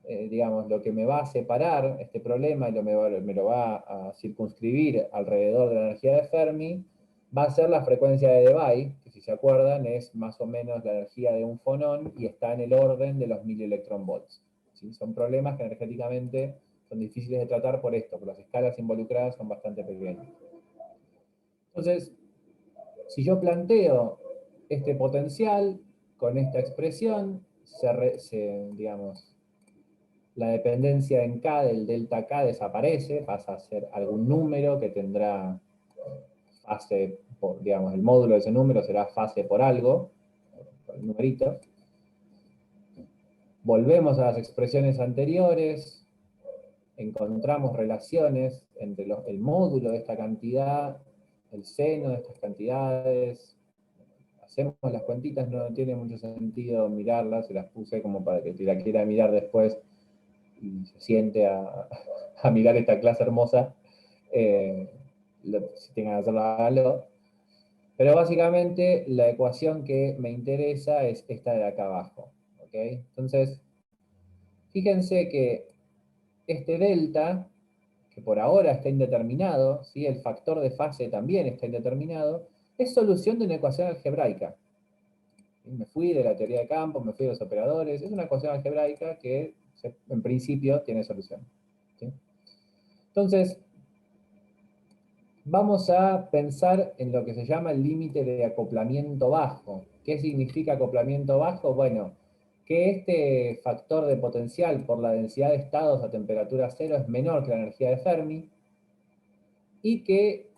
digamos, lo que me va a separar este problema y me lo va a circunscribir alrededor de la energía de Fermi, va a ser la frecuencia de Debye, que si se acuerdan es más o menos la energía de un fonón y está en el orden de los milielectronvolts. ¿Sí? Son problemas que energéticamente son difíciles de tratar por esto, porque las escalas involucradas son bastante pequeñas. Entonces, si yo planteo este potencial con esta expresión, digamos, la dependencia en K del delta K desaparece, pasa a ser algún número que tendrá fase, digamos, el módulo de ese número será fase por algo, por el numerito. Volvemos a las expresiones anteriores, encontramos relaciones entre el módulo de esta cantidad, el seno de estas cantidades, hacemos las cuentitas, no tiene mucho sentido mirarlas, se las puse como para que si la quiera mirar después y se siente a mirar esta clase hermosa, si tengan que hacerlo, háganlo. Pero básicamente la ecuación que me interesa es esta de acá abajo. ¿Okay? Entonces, fíjense que este delta, que por ahora está indeterminado, ¿sí? El factor de fase también está indeterminado, es solución de una ecuación algebraica. Me fui de la teoría de campos, me fui de los operadores, es una ecuación algebraica que en principio tiene solución. ¿Sí? Entonces, vamos a pensar en lo que se llama el límite de acoplamiento bajo. ¿Qué significa acoplamiento bajo? Bueno, que este factor de potencial por la densidad de estados a temperatura cero es menor que la energía de Fermi, y que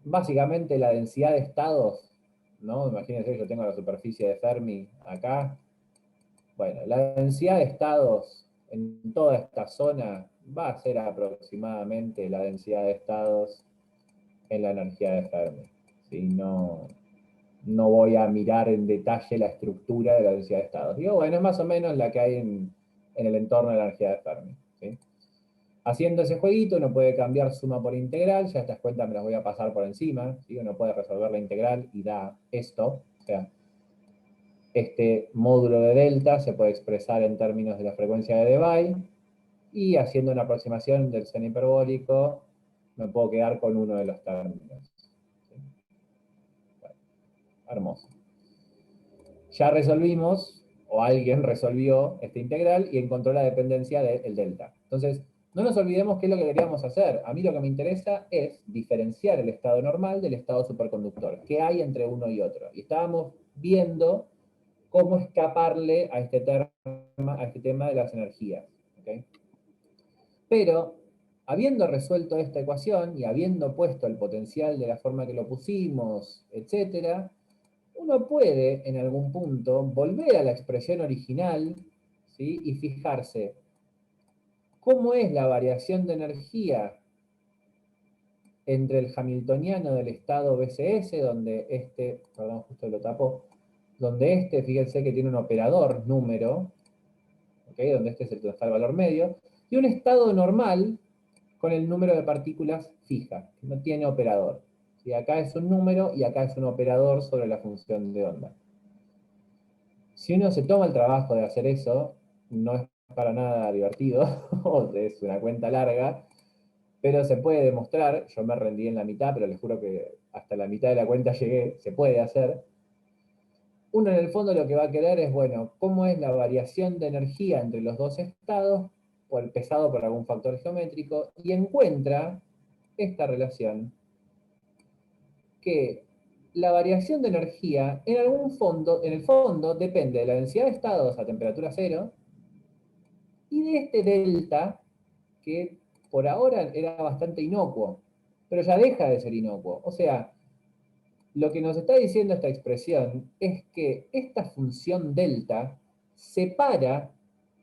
básicamente la densidad de estados, ¿no? Imagínense, yo tengo la superficie de Fermi acá. Bueno, la densidad de estados en toda esta zona va a ser aproximadamente la densidad de estados en la energía de Fermi. ¿Sí? No voy a mirar en detalle la estructura de la densidad de estados. Digo, bueno, es más o menos la que hay en el entorno de la energía de Fermi. ¿Sí? Haciendo ese jueguito uno puede cambiar suma por integral, ya estas cuentas me las voy a pasar por encima, ¿sí? Uno puede resolver la integral y da esto, o sea, este módulo de delta se puede expresar en términos de la frecuencia de Debye, y haciendo una aproximación del seno hiperbólico me puedo quedar con uno de los términos. ¿Sí? Bueno, hermoso. Ya resolvimos, o alguien resolvió esta integral y encontró la dependencia del delta. Entonces, no nos olvidemos qué es lo que queríamos hacer. A mí lo que me interesa es diferenciar el estado normal del estado superconductor. ¿Qué hay entre uno y otro? Y estábamos viendo cómo escaparle a este tema de las energías. ¿Okay? Pero, habiendo resuelto esta ecuación y habiendo puesto el potencial de la forma que lo pusimos, etc., uno puede, en algún punto, volver a la expresión original, ¿sí? Y fijarse cómo es la variación de energía entre el hamiltoniano del estado BCS, donde este, perdón, justo lo tapo, donde este, fíjense que tiene un operador número, ¿okay? Donde este es el que está el valor medio, y un estado normal con el número de partículas fija, que no tiene operador. ¿Sí? Acá es un número y acá es un operador sobre la función de onda. Si uno se toma el trabajo de hacer eso, no es para nada divertido, es una cuenta larga, pero se puede demostrar, yo me rendí en la mitad, pero les juro que hasta la mitad de la cuenta llegué, se puede hacer. Uno en el fondo lo que va a querer es, bueno, cómo es la variación de energía entre los dos estados, pesado por algún factor geométrico, y encuentra esta relación, que la variación de energía en el fondo depende de la densidad de estados a temperatura cero y de este delta, que por ahora era bastante inocuo, pero ya deja de ser inocuo. O sea, lo que nos está diciendo esta expresión es que esta función delta separa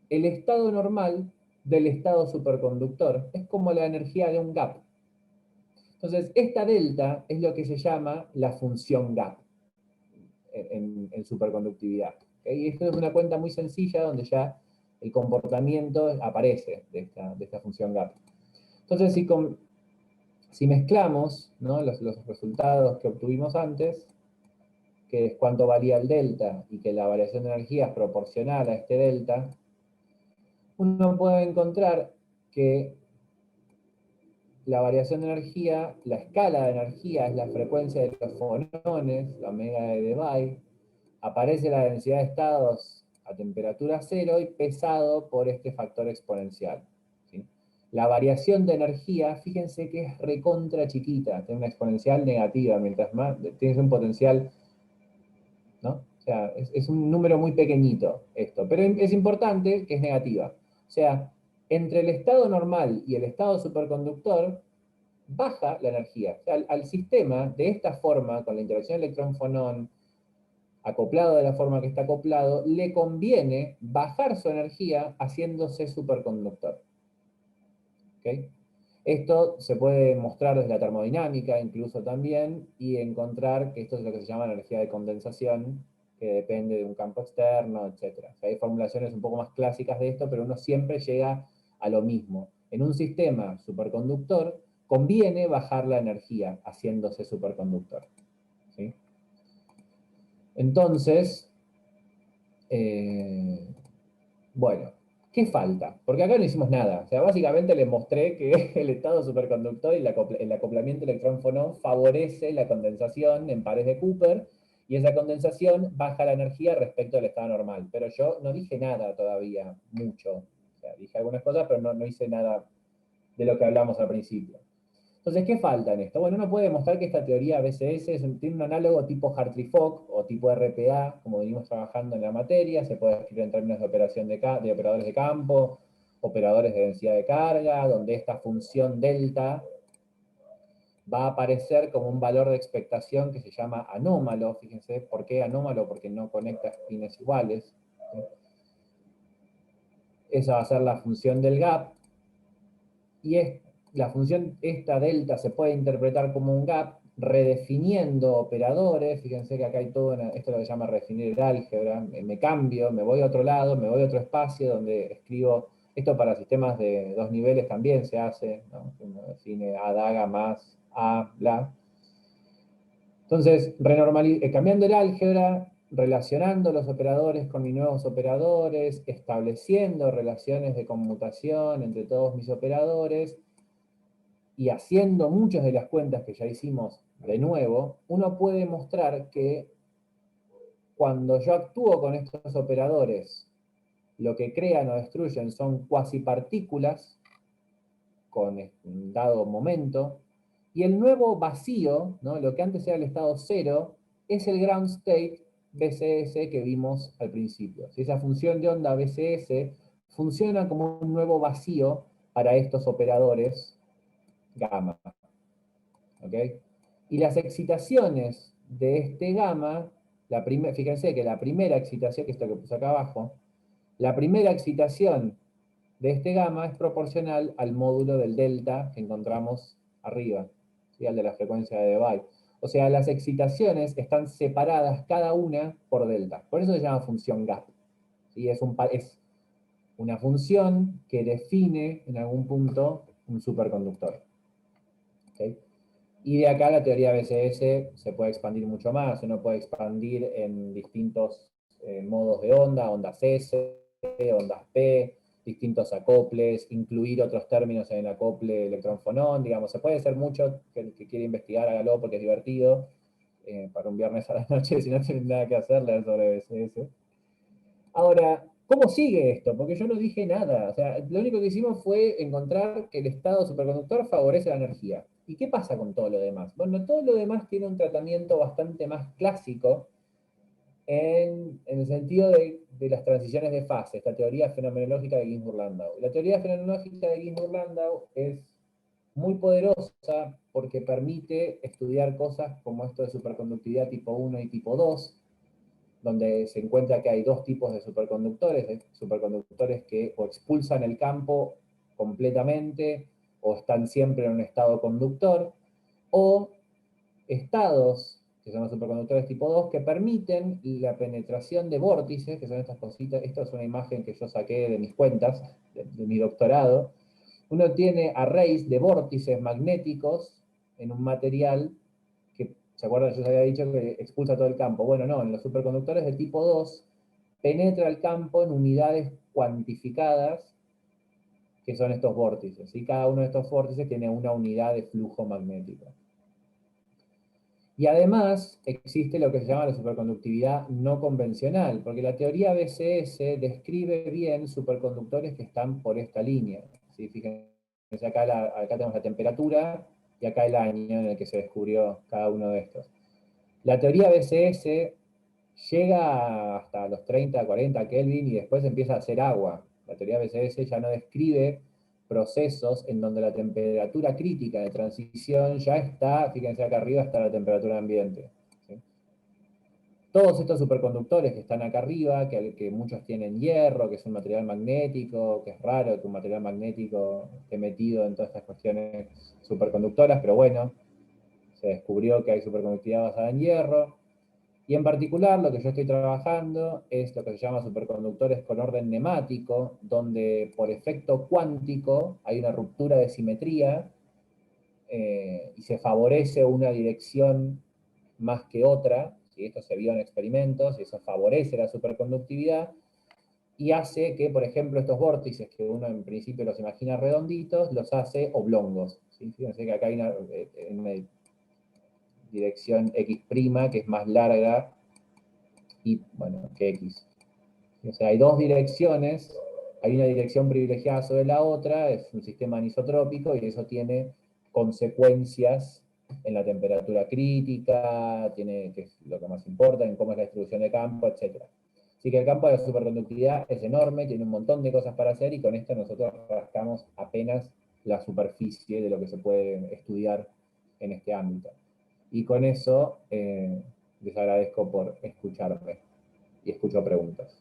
el estado normal del estado superconductor. Es como la energía de un gap. Entonces, esta delta es lo que se llama la función gap en superconductividad. ¿Okay? Y esto es una cuenta muy sencilla donde ya el comportamiento aparece de esta función gap. Entonces, si mezclamos, ¿no?, los resultados que obtuvimos antes, que es cuánto valía el delta y que la variación de energía es proporcional a este delta, uno puede encontrar que la variación de energía, la escala de energía es la frecuencia de los fonones, la omega de Debye, aparece la densidad de estados a temperatura cero y pesado por este factor exponencial. ¿Sí? La variación de energía, fíjense que es recontra chiquita, tiene una exponencial negativa, mientras más tienes un potencial, ¿no? O sea, es un número muy pequeñito esto, pero es importante que es negativa. O sea, entre el estado normal y el estado superconductor, baja la energía. O sea, al sistema, de esta forma, con la interacción electrón-fonón, acoplado de la forma que está acoplado, le conviene bajar su energía haciéndose superconductor. ¿Okay? Esto se puede mostrar desde la termodinámica incluso también, y encontrar que esto es lo que se llama energía de condensación, que depende de un campo externo, etc. O sea, hay formulaciones un poco más clásicas de esto, pero uno siempre llega a lo mismo. En un sistema superconductor conviene bajar la energía haciéndose superconductor. ¿Sí? Entonces, bueno, ¿qué falta? Porque acá no hicimos nada. O sea, básicamente les mostré que el estado superconductor y el acoplamiento electrón-fonón favorece la condensación en pares de Cooper, y esa condensación baja la energía respecto al estado normal. Pero yo no dije nada todavía, mucho. O sea, dije algunas cosas, pero no hice nada de lo que hablamos al principio. Entonces, ¿qué falta en esto? Bueno, uno puede demostrar que esta teoría BCS tiene un análogo tipo Hartree-Fock o tipo RPA, como venimos trabajando en la materia, se puede escribir en términos de operación de operadores de campo, operadores de densidad de carga, donde esta función delta va a aparecer como un valor de expectación que se llama anómalo. Fíjense, ¿por qué anómalo? Porque no conecta espines iguales. Esa va a ser la función del gap. Y la función esta delta se puede interpretar como un gap redefiniendo operadores. Fíjense que acá hay todo, esto es lo que se llama redefinir el álgebra. Me cambio, me voy a otro lado, me voy a otro espacio donde escribo. Esto para sistemas de 2 niveles también se hace, ¿no? Uno define a daga más a bla. Entonces, cambiando el álgebra, relacionando los operadores con mis nuevos operadores, estableciendo relaciones de conmutación entre todos mis operadores, y haciendo muchas de las cuentas que ya hicimos de nuevo, uno puede mostrar que cuando yo actúo con estos operadores, lo que crean o destruyen son cuasipartículas con un dado momento, y el nuevo vacío, ¿no? Lo que antes era el estado cero, es el ground state BCS que vimos al principio. Si esa función de onda BCS funciona como un nuevo vacío para estos operadores gamma. ¿Okay? Y las excitaciones de este gamma, fíjense que la primera excitación, que esto que puse acá abajo, la primera excitación de este gamma es proporcional al módulo del delta que encontramos arriba, ¿sí? Al de la frecuencia de Debye. O sea, las excitaciones están separadas cada una por delta. Por eso se llama función gap. ¿Sí? Es una función que define en algún punto un superconductor. ¿Okay? Y de acá la teoría BCS se puede expandir mucho más. Uno puede expandir en distintos modos de onda, ondas S, ondas P, distintos acoples, incluir otros términos en el acople electrón-fonón, digamos, se puede hacer mucho. El que quiere investigar, hágalo porque es divertido, para un viernes a la noche, si no tienen nada que hacer, leer sobre BCS. Ahora, ¿cómo sigue esto? Porque yo no dije nada. O sea, lo único que hicimos fue encontrar que el estado superconductor favorece la energía. ¿Y qué pasa con todo lo demás? Bueno, todo lo demás tiene un tratamiento bastante más clásico en el sentido de las transiciones de fase, esta teoría fenomenológica de Ginzburg-Landau. La teoría fenomenológica de Ginzburg-Landau es muy poderosa porque permite estudiar cosas como esto de superconductividad tipo 1 y tipo 2, donde se encuentra que hay dos tipos de superconductores que o expulsan el campo completamente o están siempre en un estado conductor, o estados, que son los superconductores tipo 2, que permiten la penetración de vórtices, que son estas cositas. Esto es una imagen que yo saqué de mis cuentas, de mi doctorado. Uno tiene arrays de vórtices magnéticos en un material que, ¿se acuerdan? Yo les había dicho que expulsa todo el campo. Bueno, no, en los superconductores de tipo 2 penetra el campo en unidades cuantificadas, que son estos vórtices. Y cada uno de estos vórtices tiene una unidad de flujo magnético. Y además existe lo que se llama la superconductividad no convencional, porque la teoría BCS describe bien superconductores que están por esta línea. ¿Sí? Fíjense, acá tenemos la temperatura y acá el año en el que se descubrió cada uno de estos. La teoría BCS llega hasta los 30, 40 Kelvin y después empieza a hacer agua. La teoría BCS ya no describe procesos en donde la temperatura crítica de transición ya está, fíjense acá arriba está la temperatura ambiente. ¿Sí? Todos estos superconductores que están acá arriba, que muchos tienen hierro, que es un material magnético, que es raro que un material magnético esté metido en todas estas cuestiones superconductoras, pero bueno, se descubrió que hay superconductividad basada en hierro. Y en particular lo que yo estoy trabajando es lo que se llama superconductores con orden nemático, donde por efecto cuántico hay una ruptura de simetría y se favorece una dirección más que otra, y esto se vio en experimentos, y eso favorece la superconductividad, y hace que, por ejemplo, estos vórtices que uno en principio los imagina redonditos, los hace oblongos. ¿Sí? Fíjense que acá hay una dirección X' que es más larga y, bueno, que X. O sea, hay dos direcciones hay una dirección privilegiada sobre la otra, es un sistema anisotrópico y eso tiene consecuencias en la temperatura crítica, que es lo que más importa, en cómo es la distribución de campo, etc. Así que el campo de la superconductividad es enorme, tiene un montón de cosas para hacer y con esto nosotros rascamos apenas la superficie de lo que se puede estudiar en este ámbito. Y con eso les agradezco por escucharme y escucho preguntas.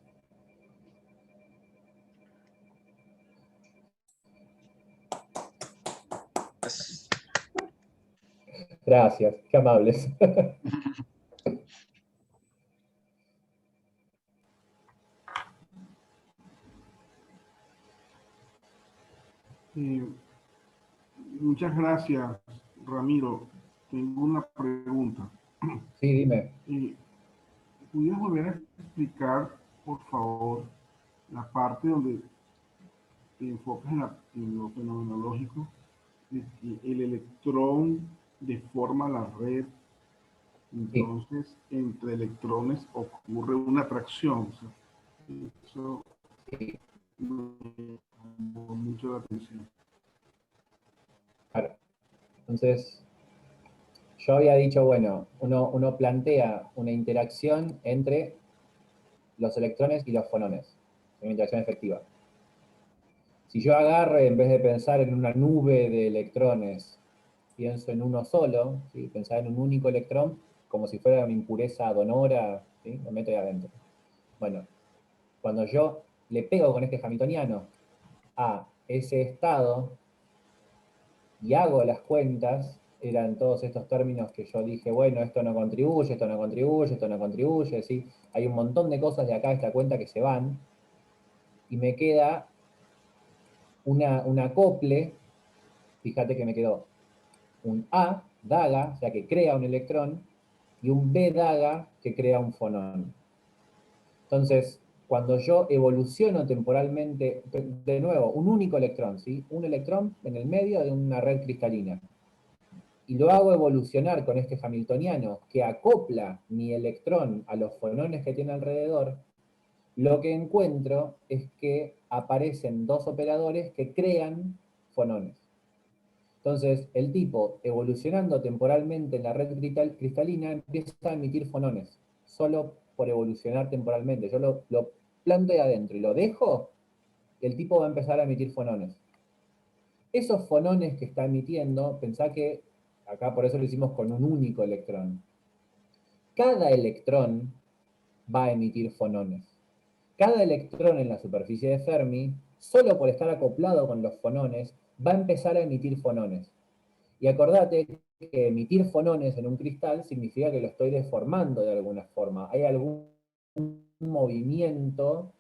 Gracias, qué amables. Muchas gracias, Ramiro. Tengo una pregunta. Sí, dime. ¿Pudieras volver a explicar, por favor, la parte donde te enfocas en lo fenomenológico, de que el electrón deforma la red, entonces entre electrones ocurre una atracción? O sea, eso me llamó mucho la atención. Claro. Entonces, yo había dicho, bueno, uno plantea una interacción entre los electrones y los fonones, una interacción efectiva. Si yo agarro, en vez de pensar en una nube de electrones, pienso en uno solo, ¿sí? Pensar en un único electrón, como si fuera una impureza donora, ¿sí? Lo meto ahí adentro. Bueno, cuando yo le pego con este hamiltoniano a ese estado y hago las cuentas, eran todos estos términos que yo dije, bueno, esto no contribuye, esto no contribuye, esto no contribuye, ¿sí? Hay un montón de cosas de acá de esta cuenta que se van, y me queda un acople, fíjate que me quedó un A, daga, o sea que crea un electrón, y un B, daga, que crea un fonón. Entonces, cuando yo evoluciono temporalmente, de nuevo, un único electrón, ¿sí? Un electrón en el medio de una red cristalina. Y lo hago evolucionar con este hamiltoniano que acopla mi electrón a los fonones que tiene alrededor, lo que encuentro es que aparecen dos operadores que crean fonones. Entonces, el tipo, evolucionando temporalmente en la red cristalina, empieza a emitir fonones, solo por evolucionar temporalmente. Yo lo planto ahí adentro y lo dejo, el tipo va a empezar a emitir fonones. Esos fonones que está emitiendo, pensá que acá por eso lo hicimos con un único electrón. Cada electrón va a emitir fonones. Cada electrón en la superficie de Fermi, solo por estar acoplado con los fonones, va a empezar a emitir fonones. Y acordate que emitir fonones en un cristal significa que lo estoy deformando de alguna forma. Hay algún movimiento,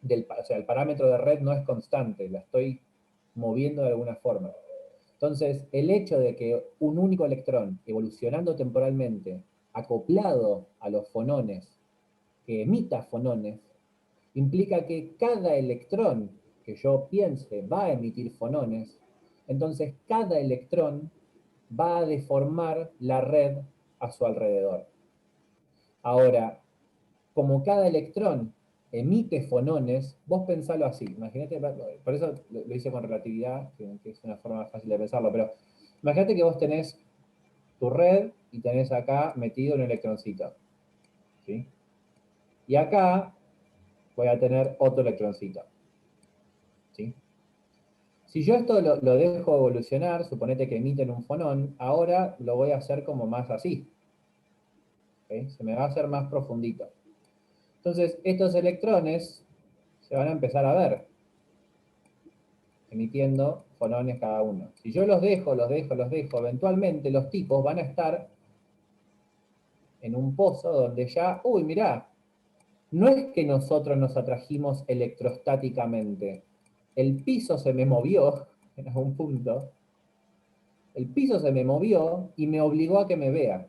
o sea, el parámetro de red no es constante, la estoy moviendo de alguna forma. Entonces, el hecho de que un único electrón, evolucionando temporalmente, acoplado a los fonones, que emita fonones, implica que cada electrón que yo piense va a emitir fonones, entonces cada electrón va a deformar la red a su alrededor. Ahora, como cada electrón emite fonones, vos pensalo así, imagínate, por eso lo hice con relatividad, que es una forma fácil de pensarlo, pero imagínate que vos tenés tu red y tenés acá metido un electroncito, ¿sí? Y acá voy a tener otro electroncito, ¿sí? Si yo esto lo dejo evolucionar, suponete que emiten un fonón, ahora lo voy a hacer como más así, ¿okay? Se me va a hacer más profundito. Entonces, estos electrones se van a empezar a ver, emitiendo fonones cada uno. Si yo los dejo, eventualmente los tipos van a estar en un pozo donde ya, uy, mirá, no es que nosotros nos atrajimos electrostáticamente, el piso se me movió en algún punto, el piso se me movió y me obligó a que me vea.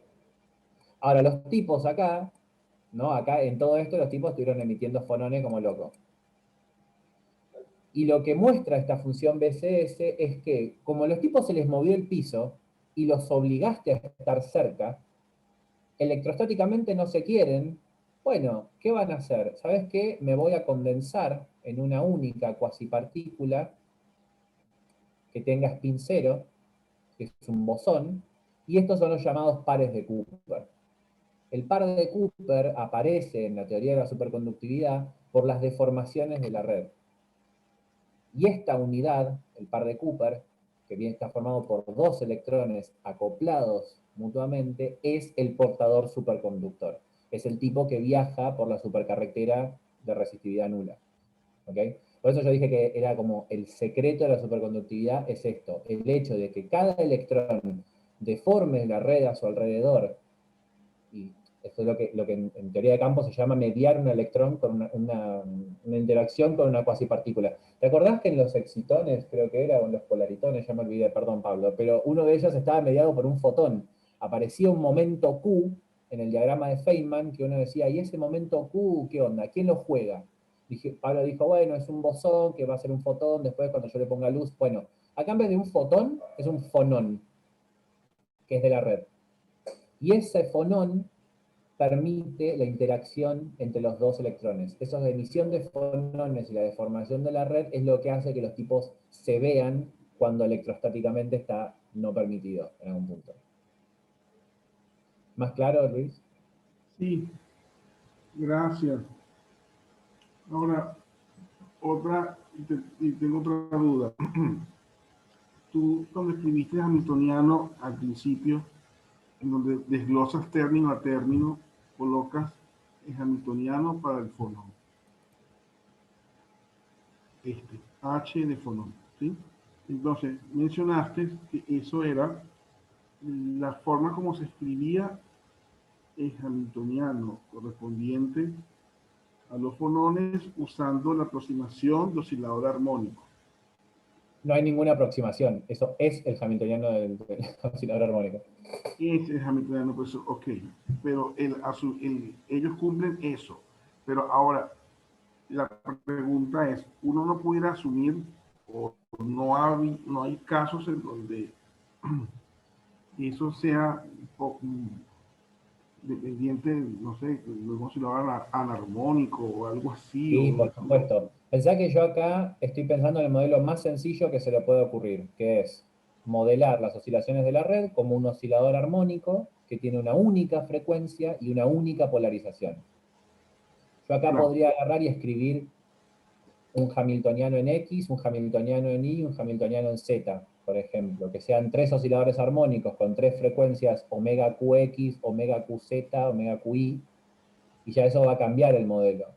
Ahora, los tipos acá, ¿no? Acá en todo esto los tipos estuvieron emitiendo fonones como locos. Y lo que muestra esta función BCS es que, como a los tipos se les movió el piso y los obligaste a estar cerca, electrostáticamente no se quieren, bueno, ¿qué van a hacer? ¿Sabes qué? Me voy a condensar en una única cuasipartícula que tenga spin 0, que es un bosón, y estos son los llamados pares de Cooper. El par de Cooper aparece en la teoría de la superconductividad por las deformaciones de la red. Y esta unidad, el par de Cooper, que bien está formado por dos electrones acoplados mutuamente, es el portador superconductor. Es el tipo que viaja por la supercarretera de resistividad nula. ¿Okay? Por eso yo dije que era como el secreto de la superconductividad es esto, el hecho de que cada electrón deforme la red a su alrededor, y esto es lo que en teoría de campo se llama mediar un electrón con una interacción con una cuasipartícula. ¿Te acordás que en los excitones, creo que era, o en los polaritones, ya me olvidé, perdón Pablo, pero uno de ellos estaba mediado por un fotón? Aparecía un momento Q en el diagrama de Feynman que uno decía, ¿y ese momento Q qué onda? ¿Quién lo juega? Pablo dijo, bueno, es un bosón que va a ser un fotón, después cuando yo le ponga luz, bueno, acá en vez de un fotón, es un fonón, que es de la red. Y ese fonón permite la interacción entre los dos electrones. Esa emisión de fonones y la deformación de la red es lo que hace que los tipos se vean cuando electrostáticamente está no permitido en algún punto. ¿Más claro, Luis? Sí, gracias. Ahora, tengo otra duda. Tú, cuando escribiste Hamiltoniano al principio, en donde desglosas término a término, colocas el Hamiltoniano para el fonón. H de fonón, ¿sí? Entonces, mencionaste que eso era la forma como se escribía el Hamiltoniano correspondiente a los fonones usando la aproximación de oscilador armónico. No hay ninguna aproximación, eso es el Hamiltoniano del oscilador armónico. Es el Hamiltoniano, pues, ok, pero ellos cumplen eso. Pero ahora, la pregunta es, uno no pudiera asumir, o no hay casos en donde eso sea dependiente, no sé, luego si lo hagan anarmónico o algo así. Sí, por supuesto. Pensá que yo acá estoy pensando en el modelo más sencillo que se le puede ocurrir, que es modelar las oscilaciones de la red como un oscilador armónico que tiene una única frecuencia y una única polarización. Yo acá podría agarrar y escribir un hamiltoniano en X, un hamiltoniano en Y y un hamiltoniano en Z, por ejemplo, que sean tres osciladores armónicos con tres frecuencias omega QX, omega QZ, omega QI, y ya eso va a cambiar el modelo.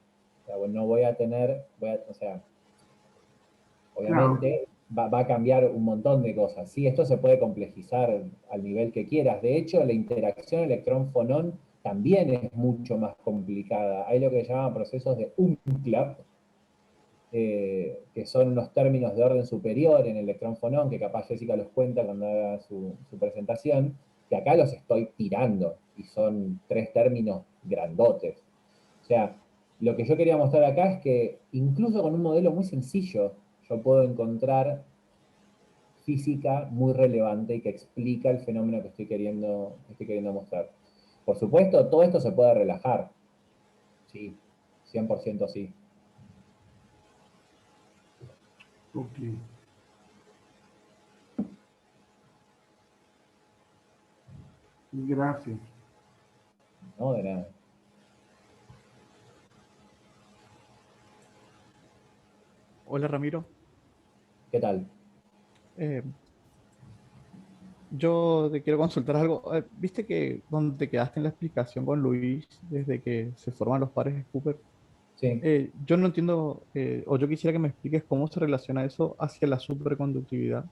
O sea, bueno, no voy a tener, o sea, obviamente va a cambiar un montón de cosas. Sí, esto se puede complejizar al nivel que quieras. De hecho, la interacción electrón-fonón también es mucho más complicada. Hay lo que se llaman procesos de Umklapp, que son unos términos de orden superior en electrón-fonón, que capaz Jessica los cuenta cuando haga su presentación, que acá los estoy tirando, y son tres términos grandotes. O sea, lo que yo quería mostrar acá es que incluso con un modelo muy sencillo, yo puedo encontrar física muy relevante y que explica el fenómeno que estoy queriendo mostrar. Por supuesto, todo esto se puede relajar. Sí, 100% sí. Ok. Gracias. No, de nada. Hola Ramiro. ¿Qué tal? Eh, yo te quiero consultar algo. ¿Viste que donde te quedaste en la explicación con Luis desde que se forman los pares de Cooper? Sí. Yo no entiendo, o yo quisiera que me expliques cómo se relaciona eso hacia la superconductividad.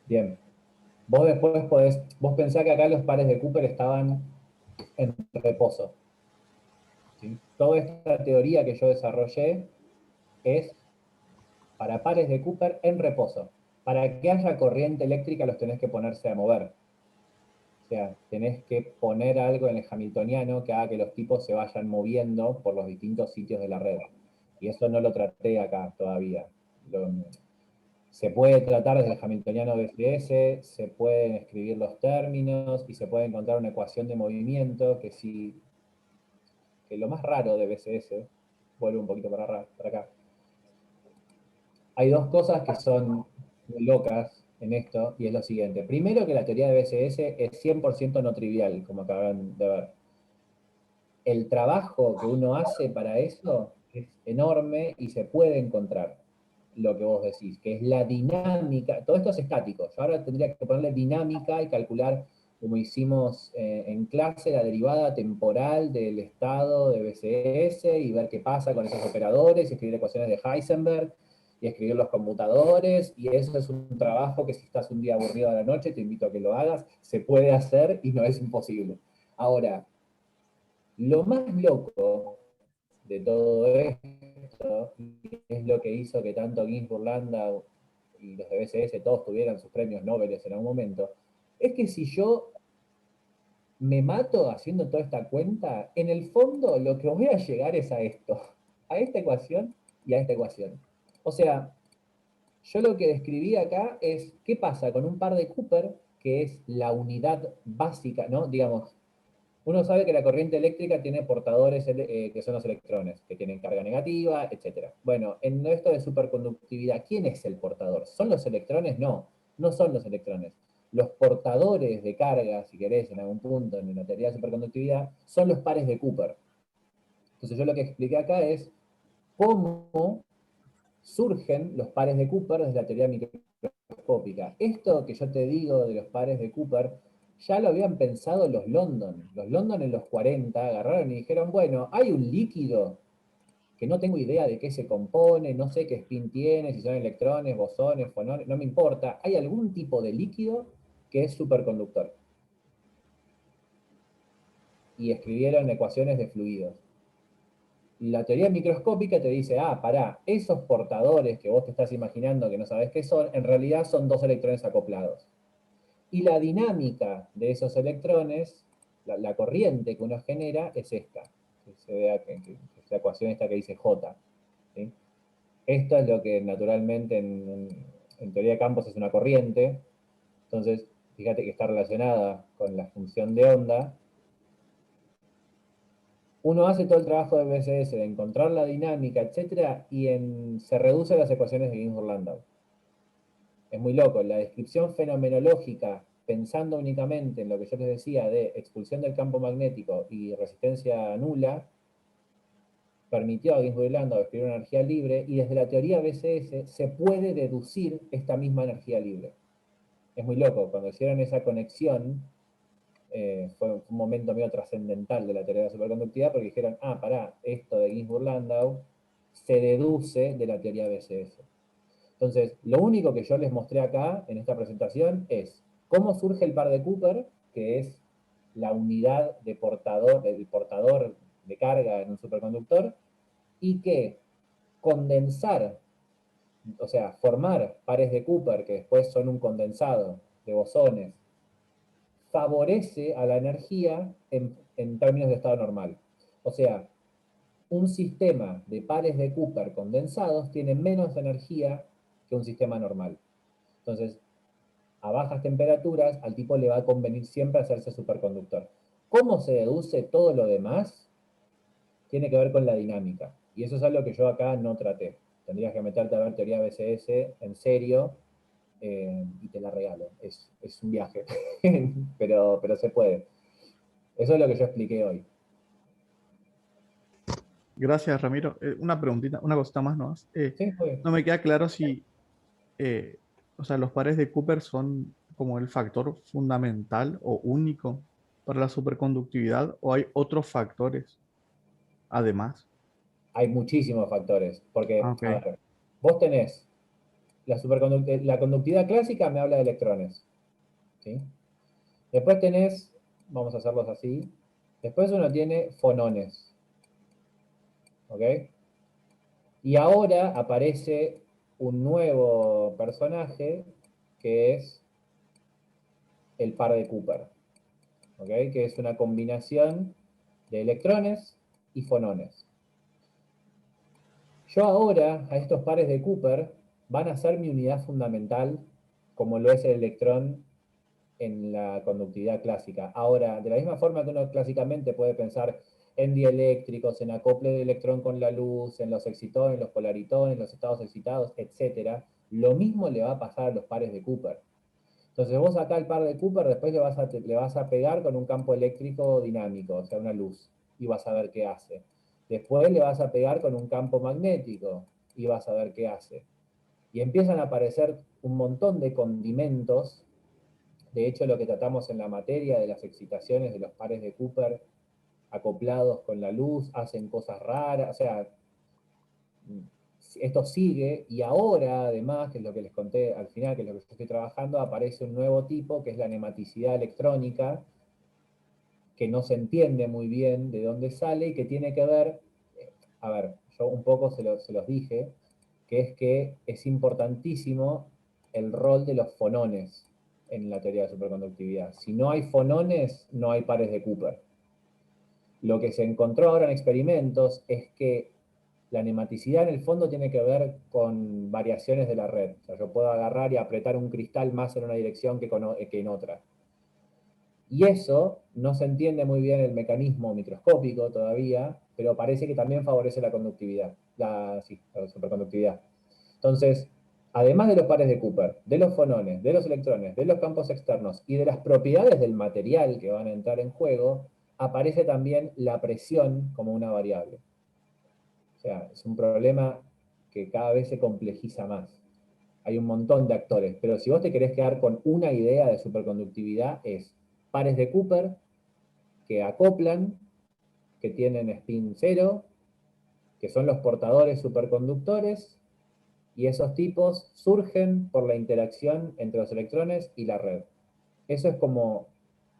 Bien. Vos después vos pensás que acá los pares de Cooper estaban en reposo. ¿Sí? Toda esta teoría que yo desarrollé es para pares de Cooper en reposo. Para que haya corriente eléctrica los tenés que ponerse a mover. O sea, tenés que poner algo en el hamiltoniano que haga que los tipos se vayan moviendo por los distintos sitios de la red. Y eso no lo traté acá todavía. Se puede tratar desde el hamiltoniano BCS, se pueden escribir los términos y se puede encontrar una ecuación de movimiento que que lo más raro de BCS, vuelvo un poquito para acá, hay dos cosas que son muy locas en esto, y es lo siguiente. Primero, que la teoría de BCS es 100% no trivial, como acaban de ver. El trabajo que uno hace para eso es enorme y se puede encontrar lo que vos decís, que es la dinámica. Todo esto es estático. Yo ahora tendría que ponerle dinámica y calcular, como hicimos en clase, la derivada temporal del estado de BCS y ver qué pasa con esos operadores, y escribir ecuaciones de Heisenberg y escribir los conmutadores, y eso es un trabajo que si estás un día aburrido a la noche, te invito a que lo hagas, se puede hacer y no es imposible. Ahora, lo más loco de todo esto, y es lo que hizo que tanto Ginsburg, Landau y los de BCS todos tuvieran sus premios Nobel en algún momento, es que si yo me mato haciendo toda esta cuenta, en el fondo lo que voy a llegar es a esto, a esta ecuación y a esta ecuación. O sea, yo lo que describí acá es qué pasa con un par de Cooper, que es la unidad básica, ¿no? Digamos, uno sabe que la corriente eléctrica tiene portadores que son los electrones, que tienen carga negativa, etc. Bueno, en esto de superconductividad, ¿quién es el portador? ¿Son los electrones? No, no son los electrones. Los portadores de carga, si querés, en algún punto en la teoría de superconductividad, son los pares de Cooper. Entonces yo lo que expliqué acá es cómo surgen los pares de Cooper desde la teoría microscópica. Esto que yo te digo de los pares de Cooper, ya lo habían pensado los London. Los London en los 40 agarraron y dijeron, bueno, hay un líquido que no tengo idea de qué se compone, no sé qué spin tiene, si son electrones, bosones, fonones, no me importa. Hay algún tipo de líquido que es superconductor. Y escribieron ecuaciones de fluidos. La teoría microscópica te dice, pará, esos portadores que vos te estás imaginando que no sabés qué son, en realidad son dos electrones acoplados. Y la dinámica de esos electrones, la corriente que uno genera, es esta. Que se vea que es la ecuación esta que dice J. ¿Sí? Esto es lo que naturalmente en teoría de campos es una corriente. Entonces, fíjate que está relacionada con la función de onda. Uno hace todo el trabajo de BCS, de encontrar la dinámica, etc., y se reduce a las ecuaciones de Ginsburg-Landau. Es muy loco. La descripción fenomenológica, pensando únicamente en lo que yo les decía de expulsión del campo magnético y resistencia nula, permitió a Ginsburg y Landau escribir una energía libre, y desde la teoría BCS se puede deducir esta misma energía libre. Es muy loco. Cuando hicieron esa conexión, fue un momento medio trascendental de la teoría de la superconductividad, porque dijeron, pará, esto de Ginsburg-Landau se deduce de la teoría BCS. Entonces, lo único que yo les mostré acá, en esta presentación, es cómo surge el par de Cooper, que es la unidad de portador, del portador de carga en un superconductor, y que condensar, o sea, formar pares de Cooper, que después son un condensado de bosones, favorece a la energía en términos de estado normal. O sea, un sistema de pares de Cooper condensados tiene menos energía que un sistema normal. Entonces, a bajas temperaturas, al tipo le va a convenir siempre hacerse superconductor. ¿Cómo se deduce todo lo demás? Tiene que ver con la dinámica. Y eso es algo que yo acá no traté. Tendrías que meterte a ver teoría BCS en serio, y te la regalo. Es un viaje, pero se puede. Eso es lo que yo expliqué hoy. Gracias, Ramiro. Una preguntita, una cosita más, ¿no? Sí, muy No me queda claro si, eh, o sea, los pares de Cooper son como el factor fundamental o único para la superconductividad, o hay otros factores además. Hay muchísimos factores, Ah, porque, ok. a ver, vos tenés la conductividad clásica, me habla de electrones, ¿sí? Después tenés, vamos a hacerlos así, después uno tiene fonones, ¿ok? Y ahora aparece un nuevo personaje que es el par de Cooper, ¿ok? Que es una combinación de electrones y fonones. Yo ahora, a estos pares de Cooper, van a ser mi unidad fundamental, como lo es el electrón en la conductividad clásica. Ahora, de la misma forma que uno clásicamente puede pensar en dieléctricos, en acople de electrón con la luz, en los excitones, los polaritones, los estados excitados, etc. Lo mismo le va a pasar a los pares de Cooper. Entonces vos acá al par de Cooper después le vas a pegar con un campo eléctrico dinámico, o sea, una luz, y vas a ver qué hace. Después le vas a pegar con un campo magnético, y vas a ver qué hace. Y empiezan a aparecer un montón de condimentos. De hecho, lo que tratamos en la materia de las excitaciones de los pares de Cooper acoplados con la luz, hacen cosas raras, o sea, esto sigue, y ahora además, que es lo que les conté al final, que es lo que yo estoy trabajando, aparece un nuevo tipo, que es la nematicidad electrónica, que no se entiende muy bien de dónde sale y que tiene que ver, a ver, yo un poco se los dije, que es que es importantísimo el rol de los fonones en la teoría de superconductividad. Si no hay fonones, no hay pares de Cooper. Lo que se encontró ahora en experimentos es que la nematicidad en el fondo tiene que ver con variaciones de la red. O sea, yo puedo agarrar y apretar un cristal más en una dirección que en otra. Y eso no se entiende muy bien el mecanismo microscópico todavía, pero parece que también favorece la conductividad, la superconductividad. Entonces, además de los pares de Cooper, de los fonones, de los electrones, de los campos externos y de las propiedades del material que van a entrar en juego, aparece también la presión como una variable. O sea, es un problema que cada vez se complejiza más. Hay un montón de actores, pero si vos te querés quedar con una idea de superconductividad, es pares de Cooper que acoplan, que tienen spin cero, que son los portadores superconductores, y esos tipos surgen por la interacción entre los electrones y la red. Eso es como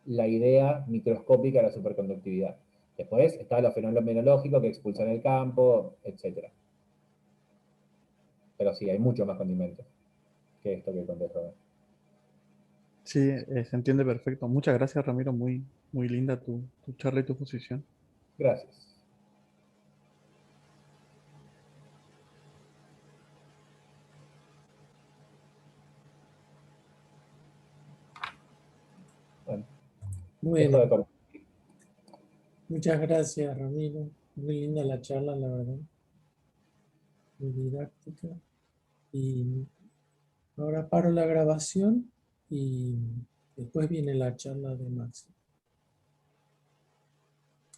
la idea microscópica de la superconductividad. Después está lo fenomenológico que expulsan el campo, etc. Pero sí, hay mucho más condimentos que esto que conté yo. Sí, se entiende perfecto. Muchas gracias, Ramiro. Muy, muy linda tu charla y tu posición. Gracias. Bueno, dejo de Bueno, muchas gracias, Ramiro. Muy linda la charla, la verdad. Muy didáctica. Y ahora paro la grabación y después viene la charla de Maxi.